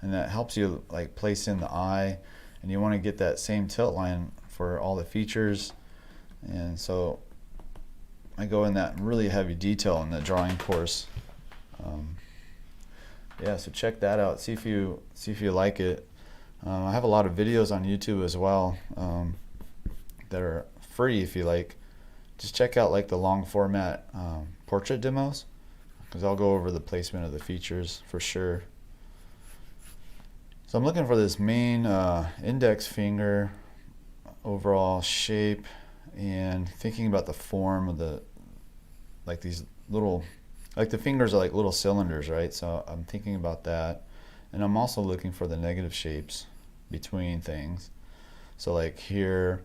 and that helps you like place in the eye, and you want to get that same tilt line for all the features. And so I go in that really heavy detail in the drawing course. Yeah, so check that out. See if you like it. I have a lot of videos on YouTube as well that are free if you like. Just check out like the long format portrait demos, because I'll go over the placement of the features for sure. So I'm looking for this main index finger overall shape, and thinking about the form of the, like these little, like the fingers are like little cylinders, right? So I'm thinking about that, and I'm also looking for the negative shapes between things. So like here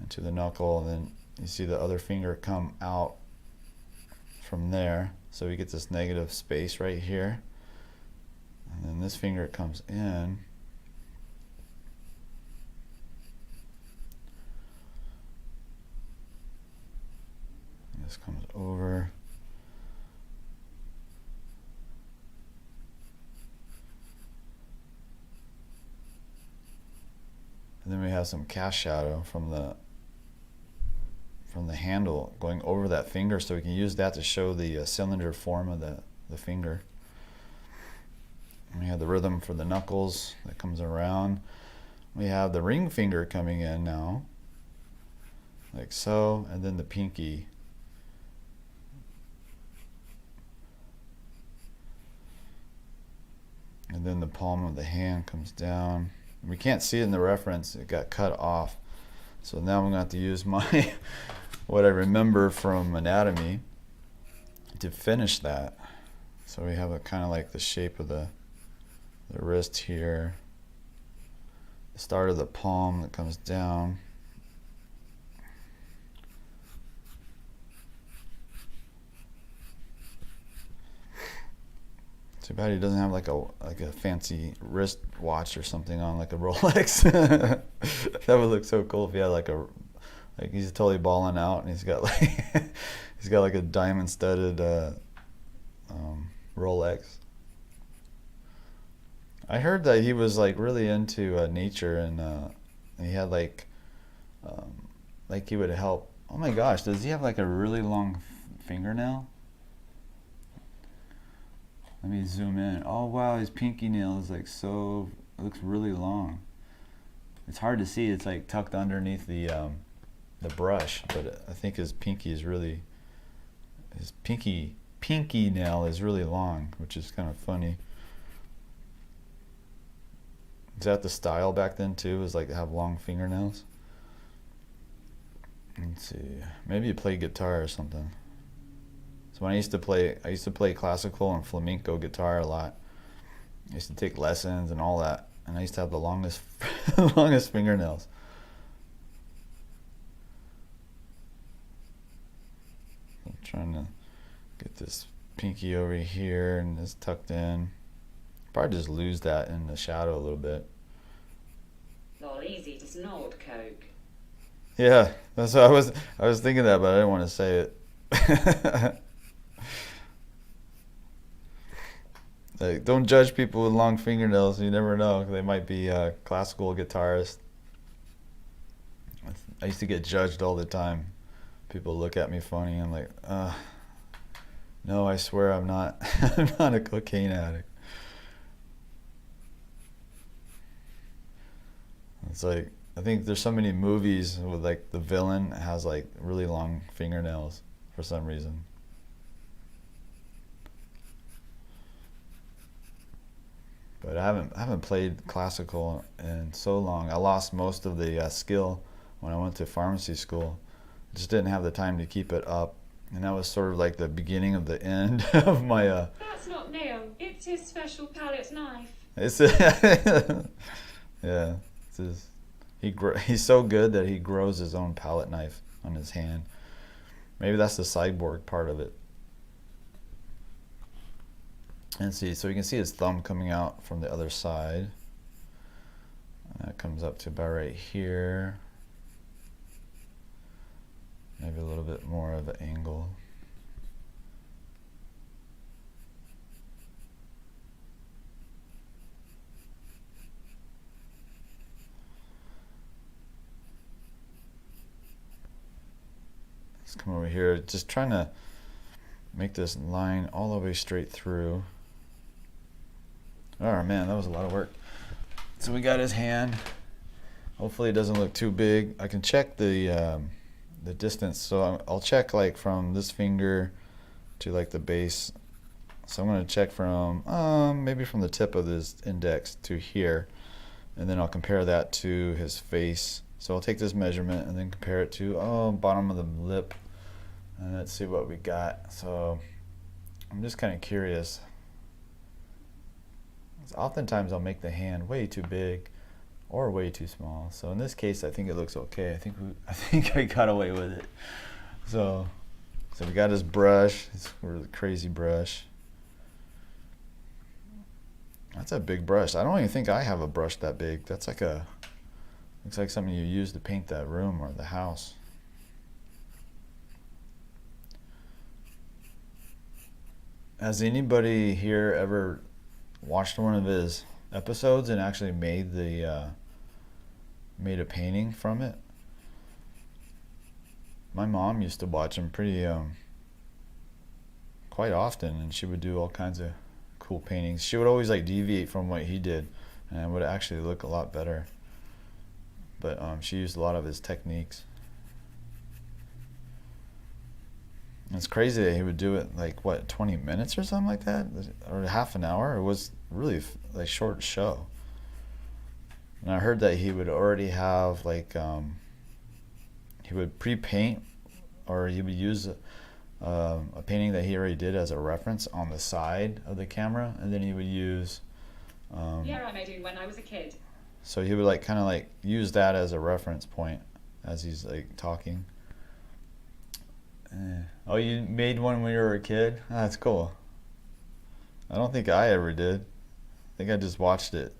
into the knuckle, and then you see the other finger come out from there, so we get this negative space right here, and then this finger comes in, this comes over, and then we have some cast shadow from the handle going over that finger, so we can use that to show the cylinder form of the finger. And we have the rhythm for the knuckles that comes around. We have the ring finger coming in now, like so, and then the pinky. And then the palm of the hand comes down. We can't see it in the reference, it got cut off. So now I'm going to have to use my what I remember from anatomy to finish that. So we have a kind of like the shape of the wrist here, the start of the palm that comes down, too bad he doesn't have like a fancy wrist watch or something on, like a Rolex. That would look so cool if he had like he's totally balling out, and he's got like a diamond studded Rolex. I heard that he was like really into nature, and he had like like he would help. Oh my gosh, does he have like a really long fingernail? Let me zoom in. Oh wow, his pinky nail is like so, it looks really long. It's hard to see, it's like tucked underneath the brush, but I think his pinky is really, his pinky nail is really long, which is kind of funny. Is that the style back then too, is like to have long fingernails? Let's see, maybe you play guitar or something. So when I used to play classical and flamenco guitar a lot. I used to take lessons and all that, and I used to have the longest longest fingernails. I'm trying to get this pinky over here and this tucked in. Probably just lose that in the shadow a little bit. Lol, easy to snort coke. Yeah, that's what I was thinking that, but I didn't want to say it. Like, don't judge people with long fingernails. You never know. They might be a classical guitarist. I used to get judged all the time. People look at me funny. I'm like, no, I swear I'm not. I'm not a cocaine addict. It's like, I think there's so many movies with like the villain has like really long fingernails for some reason. But I haven't played classical in so long. I lost most of the skill when I went to pharmacy school. I just didn't have the time to keep it up, and that was sort of like the beginning of the end of my. That's not Neil. It's his special palette knife. It's yeah. It's his, he's so good that he grows his own palette knife on his hand. Maybe that's the cyborg part of it. And see, so you can see his thumb coming out from the other side. And that comes up to about right here. Maybe a little bit more of an angle. Let's come over here, just trying to make this line all the way straight through. Oh man, that was a lot of work. So we got his hand. Hopefully it doesn't look too big. I can check the distance. So I'll check like from this finger to like the base. So I'm going to check from maybe from the tip of this index to here, and then I'll compare that to his face. So I'll take this measurement and then compare it to bottom of the lip, and let's see what we got. So I'm just kind of curious. Oftentimes I'll make the hand way too big or way too small. So in this case, I think it looks okay. I think I got away with it. So we got his brush, his really crazy brush. That's a big brush. I don't even think I have a brush that big. That's like looks like something you use to paint that room or the house. Has anybody here ever watched one of his episodes and actually made made a painting from it? My mom used to watch him quite often, and she would do all kinds of cool paintings. She would always like deviate from what he did, and it would actually look a lot better. But she used a lot of his techniques. It's crazy that he would do it like what, 20 minutes or something like that, or half an hour. It was really like short show. And I heard that he would already have like he would pre-paint, or he would use a painting that he already did as a reference on the side of the camera, and then he would use Yeah, I made it when I was a kid. so he would like kind of like use that as a reference point as he's like talking. Oh, you made one when you were a kid? Oh, that's cool. I don't think I ever did. I think I just watched it.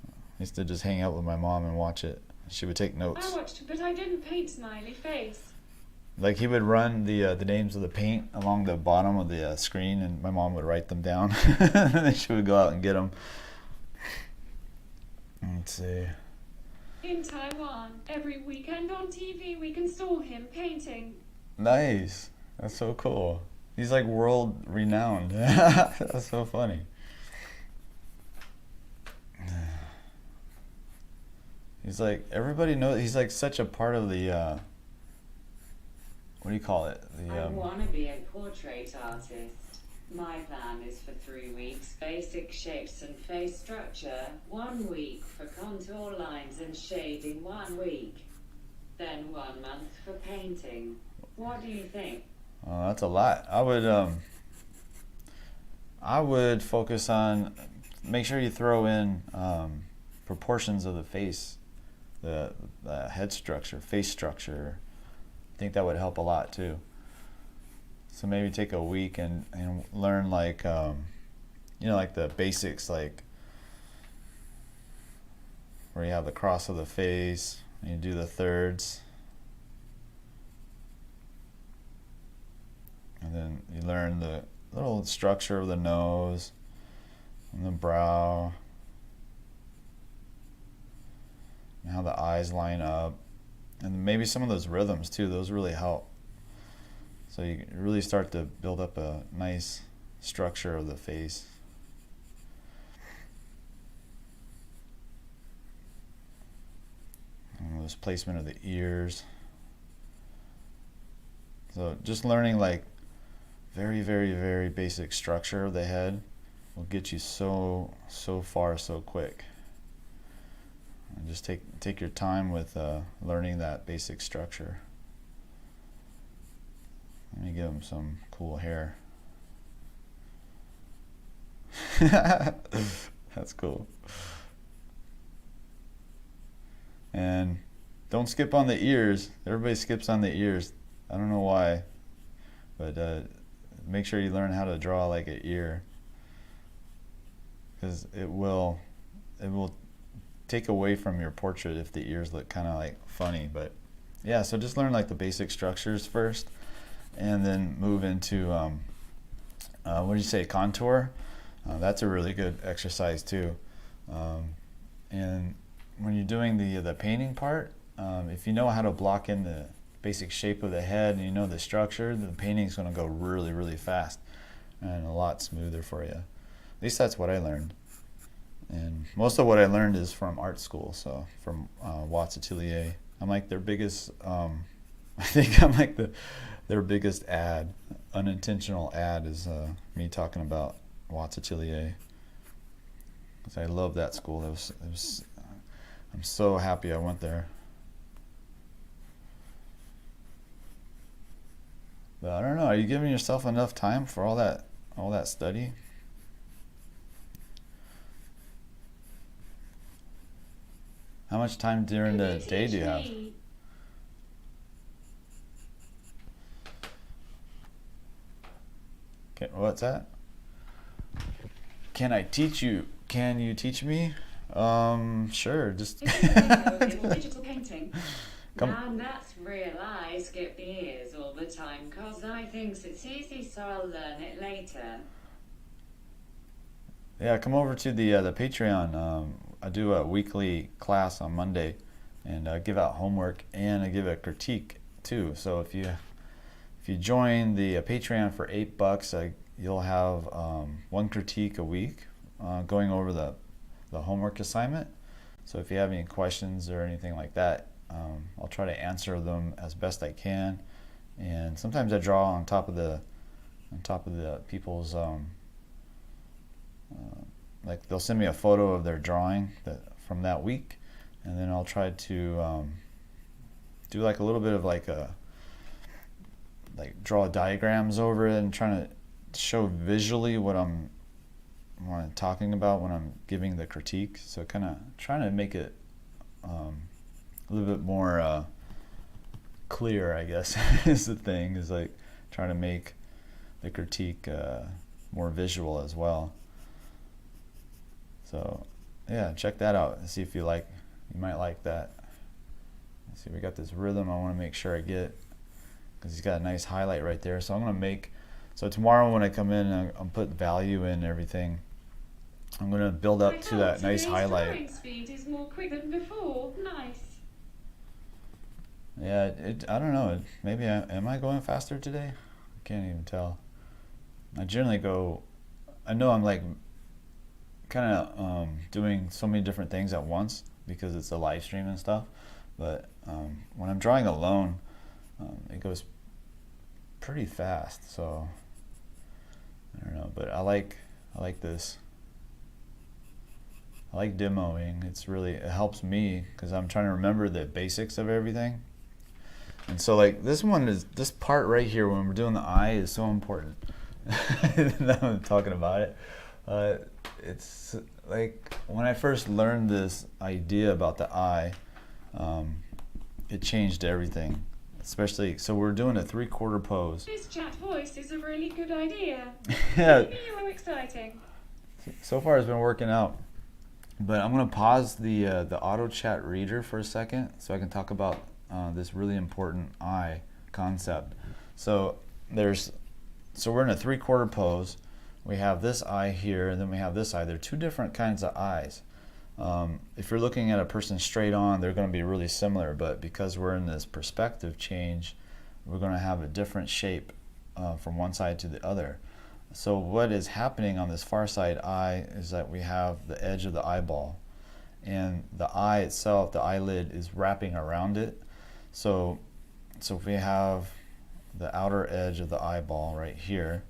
I used to just hang out with my mom and watch it. She would take notes. I watched, but I didn't paint smiley face. Like he would run the names of the paint along the bottom of the screen, and my mom would write them down. And then she would go out and get them. Let's see. in Taiwan. Every weekend on TV, we can saw him painting. Nice. That's so cool. He's like world renowned. That's so funny. He's like, everybody knows, he's like such a part of the, what do you call it? I want to be a portrait artist. My plan is for 3 weeks, basic shapes and face structure, 1 week for contour lines and shading 1 week, then 1 month for painting. What do you think? Oh, that's a lot. I would focus on, make sure you throw in proportions of the face, the head structure, face structure. I think that would help a lot too. So maybe take a week and learn like, you know, like the basics, like where you have the cross of the face, and you do the thirds. And then you learn the little structure of the nose and the brow, and how the eyes line up, and maybe some of those rhythms too. Those really help. So you really start to build up a nice structure of the face. And this placement of the ears. So just learning like very, very, very basic structure of the head will get you so far so quick. And just take your time with learning that basic structure. Let me give him some cool hair. That's cool. And don't skip on the ears. Everybody skips on the ears. I don't know why, but make sure you learn how to draw like an ear, because it will take away from your portrait if the ears look kind of like funny. But yeah, so just learn like the basic structures first, and then move into what do you say, contour. That's a really good exercise too. And when you're doing the painting part, if you know how to block in the basic shape of the head and you know the structure, the painting's going to go really, really fast and a lot smoother for you. At least that's what I learned. And most of what I learned is from art school, so from 𝔻𝕣𝕒𝕒𝕒𝕒. I'm like their biggest, I think I'm like their biggest ad, unintentional ad, is me talking about 𝔻𝕣𝕒𝕒𝕒. Because I love that school. I'm so happy I went there. But I don't know, are you giving yourself enough time for all that study? How much time during the day do you have? Okay, what's that? Can I teach you? Can you teach me? Sure, just Digital painting. Come. Man, that's real. I skip the ears all the time cause I thinks it's easy, so I'll learn it later. Yeah, come over to the Patreon. I do a weekly class on Monday, and I give out homework and I give a critique too. So if you join the Patreon for $8, you'll have one critique a week, going over the homework assignment. So if you have any questions or anything like that, I'll try to answer them as best I can. And sometimes I draw on top of the people's like they'll send me a photo of their drawing from that week, and then I'll try to do like a little bit of like draw diagrams over it and trying to show visually what I'm talking about when I'm giving the critique. So kind of trying to make it a little bit more clear, I guess, is the thing, is like trying to make the critique more visual as well. So yeah, check that out and see if you might like that. Let's see, we got this rhythm I want to make sure I get, because he's got a nice highlight right there. So I'm going to so tomorrow when I come in, I'm putting value in everything. I'm going to build I up to that hope nice today's highlight. drawing speed is more quick than before. Nice. Yeah, I don't know. Maybe am I going faster today? I can't even tell. I generally go. I know I'm like kind of doing so many different things at once because it's a live stream and stuff. But when I'm drawing alone, it goes pretty fast. So I don't know. But I like this. I like demoing. It helps me because I'm trying to remember the basics of everything. And so like this part right here when we're doing the eye is so important. Now I'm talking about it. It's like when I first learned this idea about the eye, it changed everything. Especially, so we're doing a 3/4 pose. This chat voice is a really good idea. Yeah. Maybe you are exciting. So far it's been working out. But I'm going to pause the auto chat reader for a second so I can talk about this really important eye concept. So we're in a 3/4 pose. We have this eye here, and then we have this eye. They're two different kinds of eyes. If you're looking at a person straight on, they're going to be really similar, but because we're in this perspective change, we're going to have a different shape from one side to the other. So what is happening on this far side eye is that we have the edge of the eyeball, and the eye itself, the eyelid, is wrapping around it. So if we have the outer edge of the eyeball right here,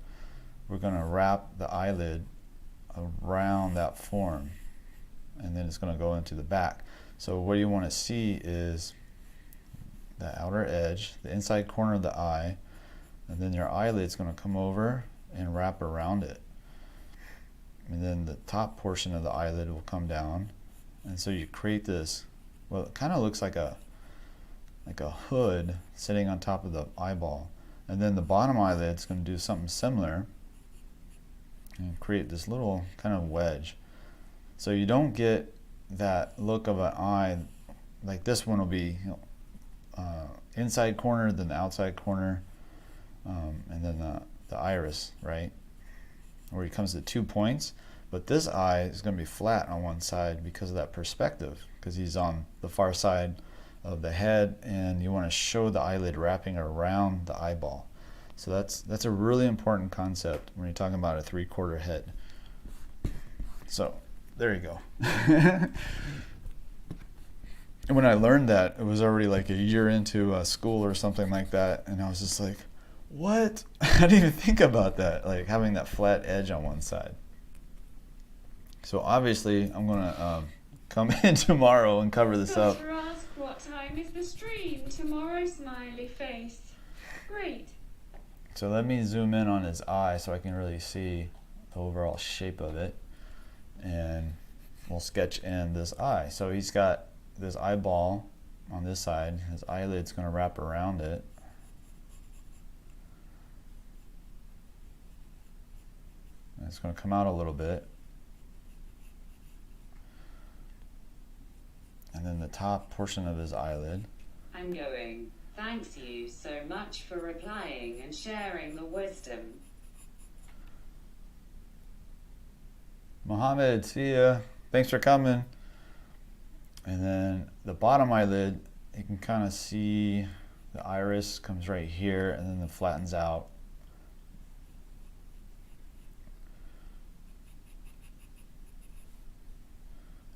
we're going to wrap the eyelid around that form, and then it's going to go into the back. So what you want to see is the outer edge, the inside corner of the eye, and then your eyelid's going to come over and wrap around it. And then the top portion of the eyelid will come down, and so you create this, well, it kind of looks like a hood sitting on top of the eyeball. And then the bottom eyelid's going to do something similar and create this little kind of wedge. So you don't get that look of an eye like this one will be, inside corner, then the outside corner, and then the iris, right? Where it comes to 2 points. But this eye is going to be flat on one side because of that perspective, because he's on the far side of the head, and you want to show the eyelid wrapping around the eyeball. So that's a really important concept when you're talking about a 3/4 head. So there you go. And when I learned that, it was already like a year into school or something like that, and I was just like, what? I didn't even think about that, like having that flat edge on one side. So obviously I'm gonna come in tomorrow and cover this up. Doctor asked what time is the stream tomorrow, smiley face. Great. So let me zoom in on his eye so I can really see the overall shape of it, and we'll sketch in this eye. So he's got this eyeball on this side, his eyelid's going to wrap around it. And it's going to come out a little bit. And then the top portion of his eyelid. I'm going. Thanks you so much for replying and sharing the wisdom. Mohammed, see ya. Thanks for coming. And then the bottom eyelid, you can kind of see the iris comes right here, and then it flattens out.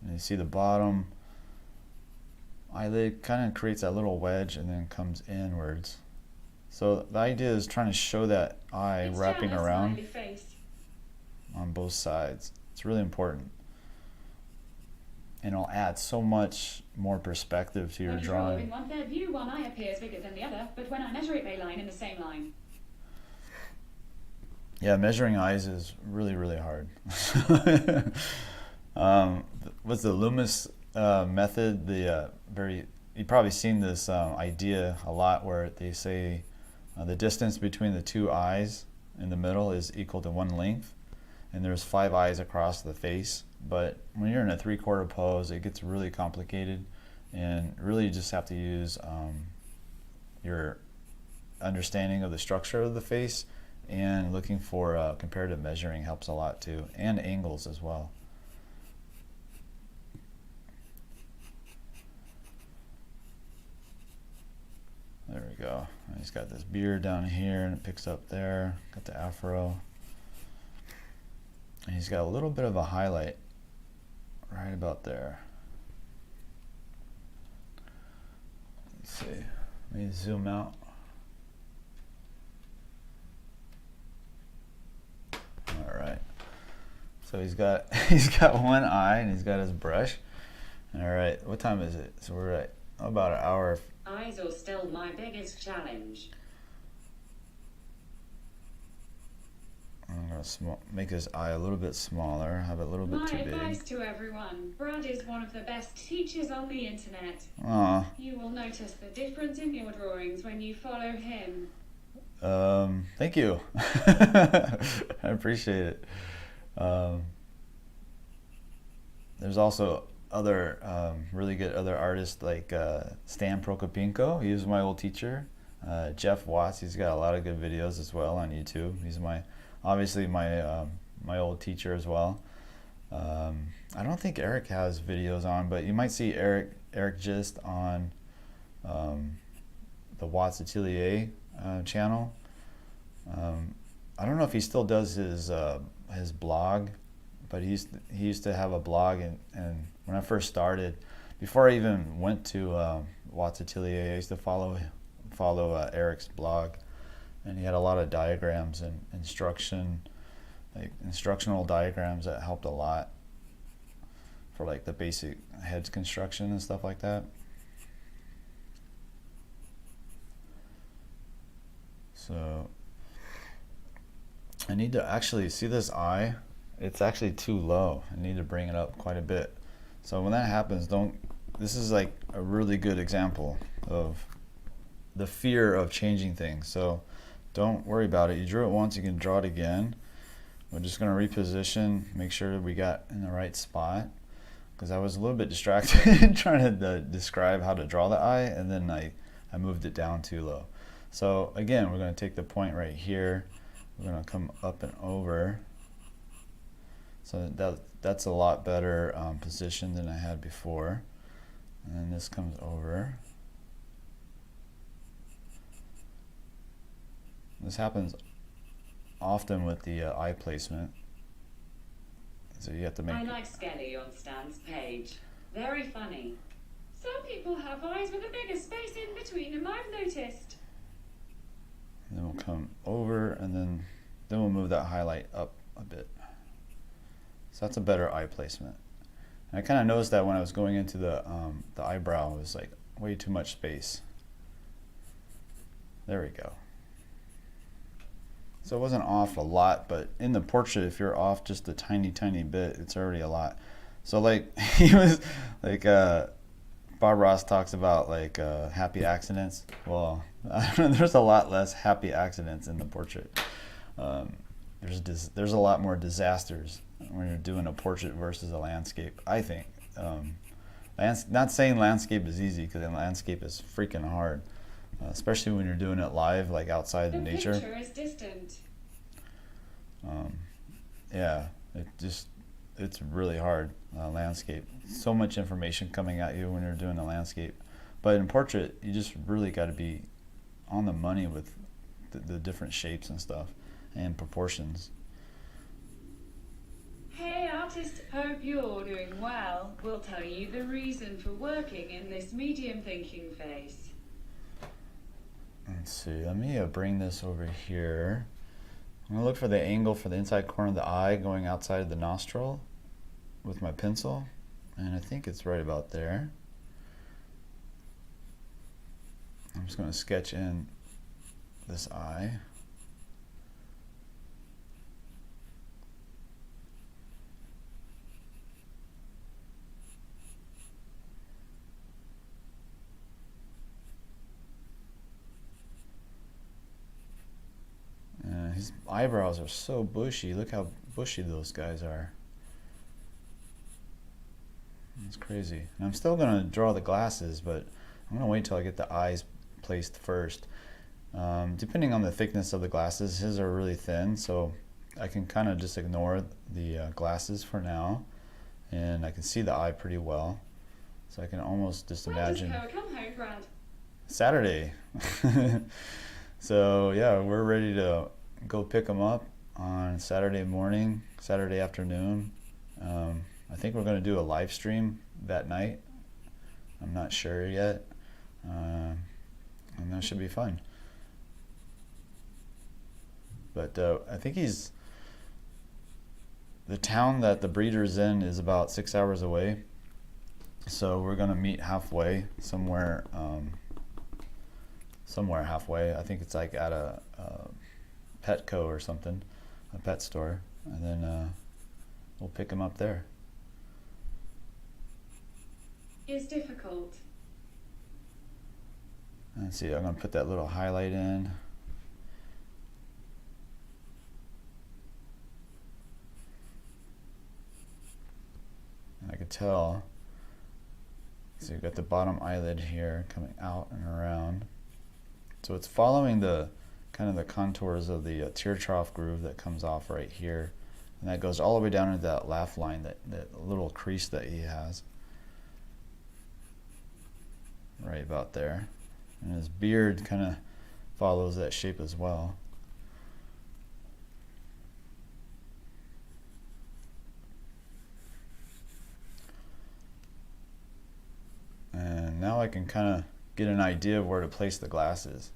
And you see the bottom eyelid kind of creates that little wedge and then comes inwards. So the idea is trying to show that eye It's wrapping jealous, around smiley face. on both sides. It's really important. And it'll add so much more perspective to your When you draw drawing. in one third view, one eye appears bigger than the other, but when I measure it, they line in the same line. Yeah, measuring eyes is really, really hard. What's the Loomis method? You've probably seen this idea a lot where they say the distance between the two eyes in the middle is equal to one length, and there's 5 eyes across the face. But when you're in a 3/4 pose, it gets really complicated, and really you just have to use your understanding of the structure of the face, and looking for comparative measuring helps a lot too, and angles as well. go. He's got this beard down here and it picks up there. Got the afro. And he's got a little bit of a highlight right about there. Let's see. Let me zoom out. All right. So he's got one eye and he's got his brush. All right. What time is it? So we're at about an hour. Eyes are still my biggest challenge. I'm gonna make his eye a little bit smaller, have it a little bit too My big. advice to everyone, Brad is one of the best teachers on the internet. Aw. You will notice the difference in your drawings when you follow him. Thank you. I appreciate it. There's also other really good other artists like 𝔸𝕟𝕒𝕒𝕒𝕒. He was my old teacher. Jeff Watts, he's got a lot of good videos as well on YouTube. He's obviously my old teacher as well. I don't think Eric has videos on, but you might see Eric Gist on the Watts Atelier channel. I don't know if he still does his blog, but he used to have a blog, and when I first started, before I even went to Watts Atelier, I used to follow Eric's blog, and he had a lot of diagrams and instructional diagrams that helped a lot for like the basic heads construction and stuff like that. So I need to actually see this eye. It's actually too low. I need to bring it up quite a bit. So when that happens, this is like a really good example of the fear of changing things. So don't worry about it. You drew it once, you can draw it again. We're just going to reposition, make sure that we got in the right spot, because I was a little bit distracted trying to describe how to draw the eye, and then I moved it down too low. So again, we're going to take the point right here. We're going to come up and over. So that's a lot better position than I had before. And then this comes over. This happens often with the eye placement. So you have to make... I like Skelly on Stan's page. Very funny. Some people have eyes with a bigger space in between them, I've noticed. And then we'll come over, and then we'll move that highlight up a bit. So that's a better eye placement. And I kind of noticed that when I was going into the eyebrow, it was like way too much space. There we go. So it wasn't off a lot, but in the portrait, if you're off just a tiny bit, it's already a lot. So like he was like Bob Ross talks about like happy accidents. Well, there's a lot less happy accidents in the portrait. There's a lot more disasters when you're doing a portrait versus a landscape, I think. Not saying landscape is easy, because landscape is freaking hard. Especially when you're doing it live, like outside in nature. The picture is distant. Yeah, it's really hard, landscape. So much information coming at you when you're doing a landscape. But in portrait, you just really got to be on the money with the different shapes and stuff and proportions. Hey artist, hope you're doing well. We'll tell you the reason for working in this medium thinking phase. Let's see, let me bring this over here. I'm going to look for the angle for the inside corner of the eye going outside of the nostril with my pencil, and I think it's right about there. I'm just going to sketch in this eye. His eyebrows are so bushy. Look how bushy those guys are. It's crazy. And I'm still going to draw the glasses, but I'm going to wait till I get the eyes placed first. Depending on the thickness of the glasses, his are really thin, so I can kind of just ignore the glasses for now, and I can see the eye pretty well. So I can almost just imagine. When does 𝔻𝕠𝕒𝕒𝕒𝕒𝕒 come home, Brad? Saturday. So yeah, we're ready to go pick them up on Saturday morning, Saturday afternoon. I think we're going to do a live stream that night. I'm not sure yet. And that should be fun. But I think the town that the breeder's in is about 6 hours away. So we're going to meet halfway somewhere. Somewhere halfway. I think it's like at a Petco or something, a pet store, and then we'll pick them up there. Is difficult. Let's see, I'm going to put that little highlight in. And I could tell, so you've got the bottom eyelid here coming out and around. So it's following the kind of the contours of the tear trough groove that comes off right here. And that goes all the way down into that laugh line, that little crease that he has. Right about there. And his beard kind of follows that shape as well. And now I can kind of get an idea of where to place the glasses.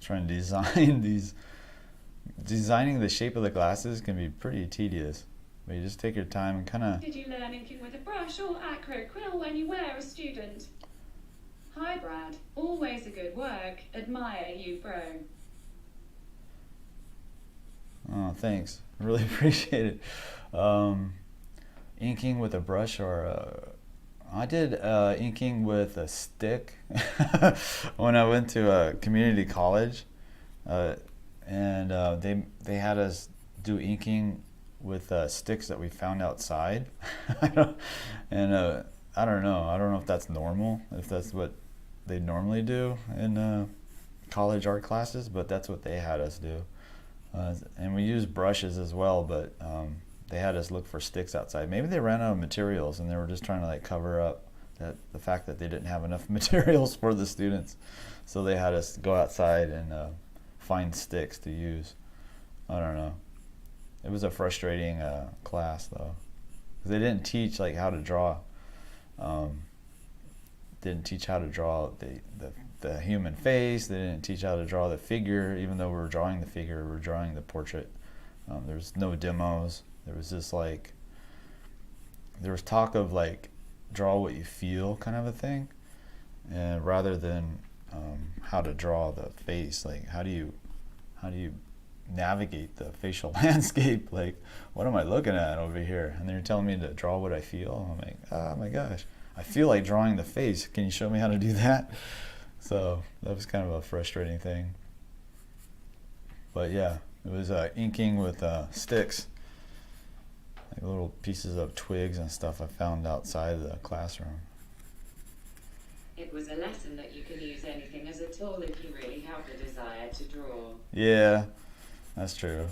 Trying to design these. Designing the shape of the glasses can be pretty tedious, but you just take your time and kind of... Did you learn inking with a brush or acro quill when you were a student? Hi Brad, always a good work. Admire you, bro. Oh, thanks. I really appreciate it. Inking with a brush or I did inking with a stick when I went to a community college, and they had us do inking with sticks that we found outside. And I don't know if that's normal, if that's what they normally do in college art classes, but that's what they had us do. And we used brushes as well, but they had us look for sticks outside. Maybe they ran out of materials and they were just trying to like cover up the fact that they didn't have enough materials for the students. So they had us go outside and find sticks to use. I don't know. It was a frustrating class though, because they didn't teach like how to draw. Didn't teach how to draw the human face. They didn't teach how to draw the figure, even though we were drawing the figure, we were drawing the portrait. There's no demos. There was just like, there was talk of like draw what you feel kind of a thing, and rather than how to draw the face, like how do you navigate the facial landscape? Like, what am I looking at over here? And they're telling me to draw what I feel. I'm like, oh my gosh, I feel like drawing the face. Can you show me how to do that? So that was kind of a frustrating thing. But yeah, it was inking with sticks, like little pieces of twigs and stuff I found outside the classroom. It was a lesson that you can use anything as a tool if you really have the desire to draw. Yeah, that's true.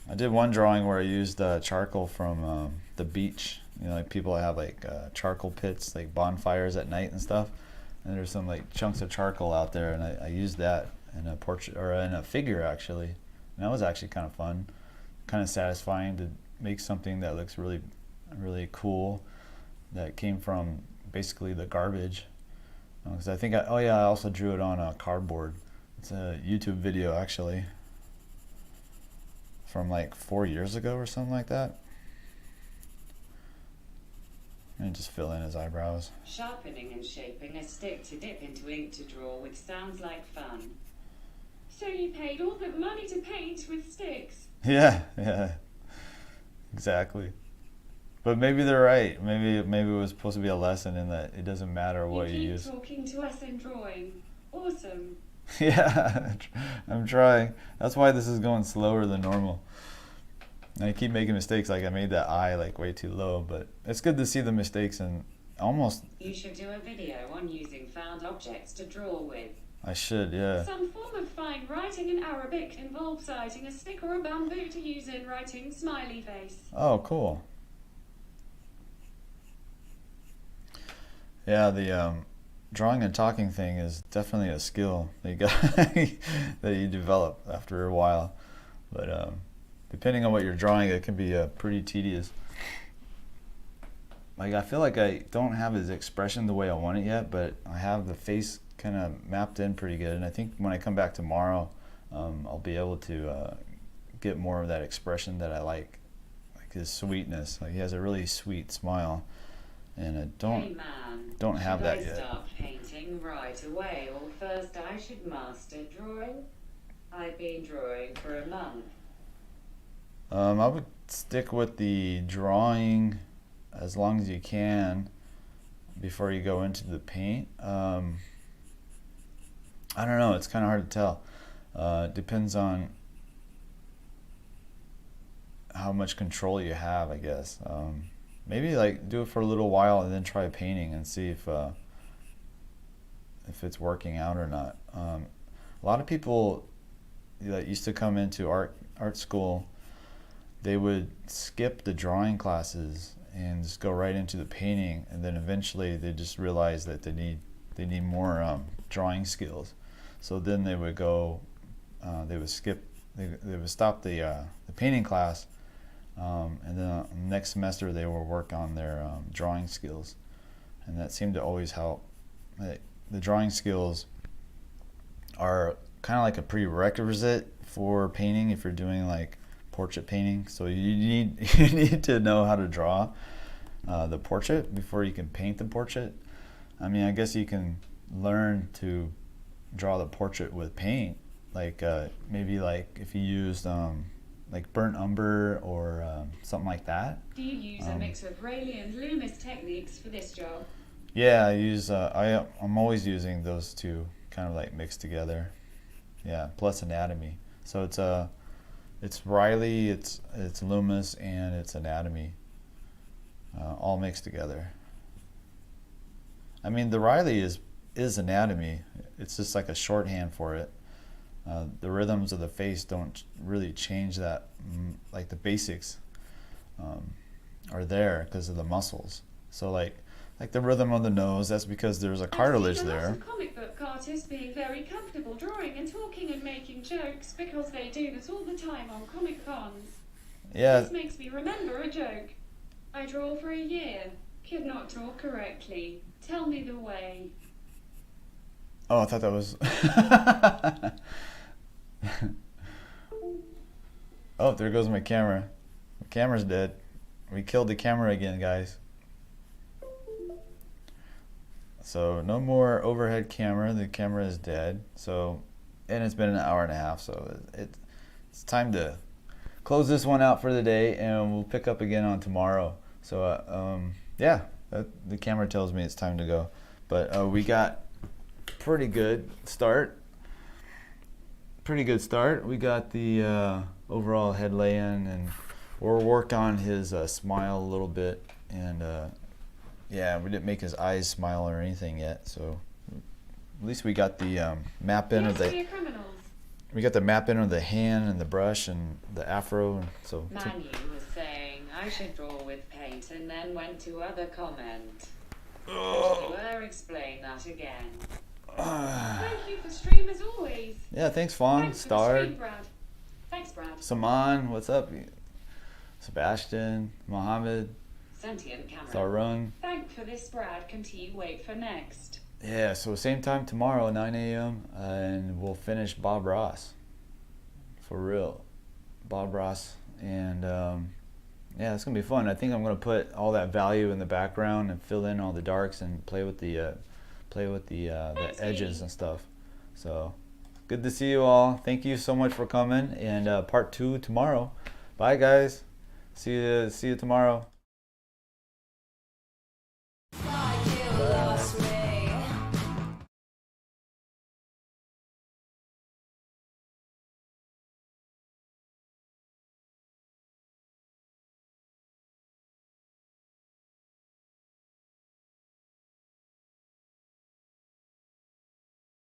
I did one drawing where I used charcoal from the beach. You know, like people have like charcoal pits, like bonfires at night and stuff. And there's some like chunks of charcoal out there, and I used that in a portrait, or in a figure actually. And that was actually kind of fun, kind of satisfying to make something that looks really, really cool, that came from basically the garbage. Because I think, I also drew it on a cardboard. It's a YouTube video actually, from like 4 years ago or something like that. And just fill in his eyebrows. Sharpening and shaping a stick to dip into ink to draw with sounds like fun. So you paid all that money to paint with sticks? Yeah, exactly. But maybe they're right. Maybe it was supposed to be a lesson in that it doesn't matter what you use. You keep talking to us and drawing. Awesome. Yeah, I'm trying. That's why this is going slower than normal. And I keep making mistakes, like I made that eye like way too low, but it's good to see the mistakes and almost... You should do a video on using found objects to draw with. I should, yeah. Some form of fine writing in Arabic involves citing a stick or a bamboo to use in writing smiley face. Oh, cool. Yeah, the drawing and talking thing is definitely a skill that you got that you develop after a while. But depending on what you're drawing, it can be pretty tedious. Like, I feel like I don't have his expression the way I want it yet, but I have the face kind of mapped in pretty good. And I think when I come back tomorrow, I'll be able to get more of that expression that I like his sweetness. Like, he has a really sweet smile, and I don't have that yet. Should I start painting right away, or first I should master drawing? I've been drawing for a month. I would stick with the drawing as long as you can before you go into the paint. I don't know, it's kind of hard to tell. It depends on how much control you have, I guess. Maybe like do it for a little while and then try painting and see if it's working out or not. A lot of people that used to come into art school, they would skip the drawing classes and just go right into the painting, and then eventually they just realize that they need more drawing skills. So then they would go, they would stop the painting class, and then next semester they will work on their drawing skills, and that seemed to always help. The drawing skills are kind of like a prerequisite for painting if you're doing like portrait painting. So you need to know how to draw the portrait before you can paint the portrait. I mean, I guess you can learn to draw the portrait with paint, like maybe like if you used like burnt umber or something like that. Do you use a mix of Reilly and Loomis techniques for this job? Yeah, I use I'm always using those two kind of like mixed together. Yeah, plus anatomy. So it's Reilly, it's Loomis, and it's anatomy, all mixed together. I mean, the Reilly is anatomy. It's just like a shorthand for it. The rhythms of the face don't really change that. Like the basics are there because of the muscles. So like the rhythm of the nose, that's because there's a cartilage there. I've seen a lot of comic book artists being very comfortable drawing and talking and making jokes because they do this all the time on Comic Cons. Yeah. This makes me remember a joke. I draw for a year. Could not draw correctly. Tell me the way. Oh, I thought that was... Oh, there goes my camera. My camera's dead. We killed the camera again, guys. So no more overhead camera. The camera is dead. So, and it's been an hour and a half. So it's time to close this one out for the day, and we'll pick up again on tomorrow. So yeah, the camera tells me it's time to go. But we got pretty good start. We got the overall head lay-in, and we'll work on his smile a little bit, and yeah, we didn't make his eyes smile or anything yet, so at least we got the map in of the hand and the brush and the afro, and so Manu was saying I should draw with paint and then went to other comment. 𝔸𝕟𝕒𝕥𝕠𝕦𝕙 that again. Thank you for stream as always. Yeah, thanks Fawn, Thanks for the Star, stream, Brad. Thanks, Brad. Saman, what's up? Sebastian, Mohammed, Sentient camera. Tharun. Thank for this, Brad. Continue wait for next. Yeah, so same time tomorrow, 9 a.m. And we'll finish Bob Ross. For real. Bob Ross. And yeah, it's going to be fun. I think I'm going to put all that value in the background and fill in all the darks and play with the edges and stuff. So good to see you all. Thank you so much for coming. And part 2 tomorrow. Bye, guys. See you tomorrow.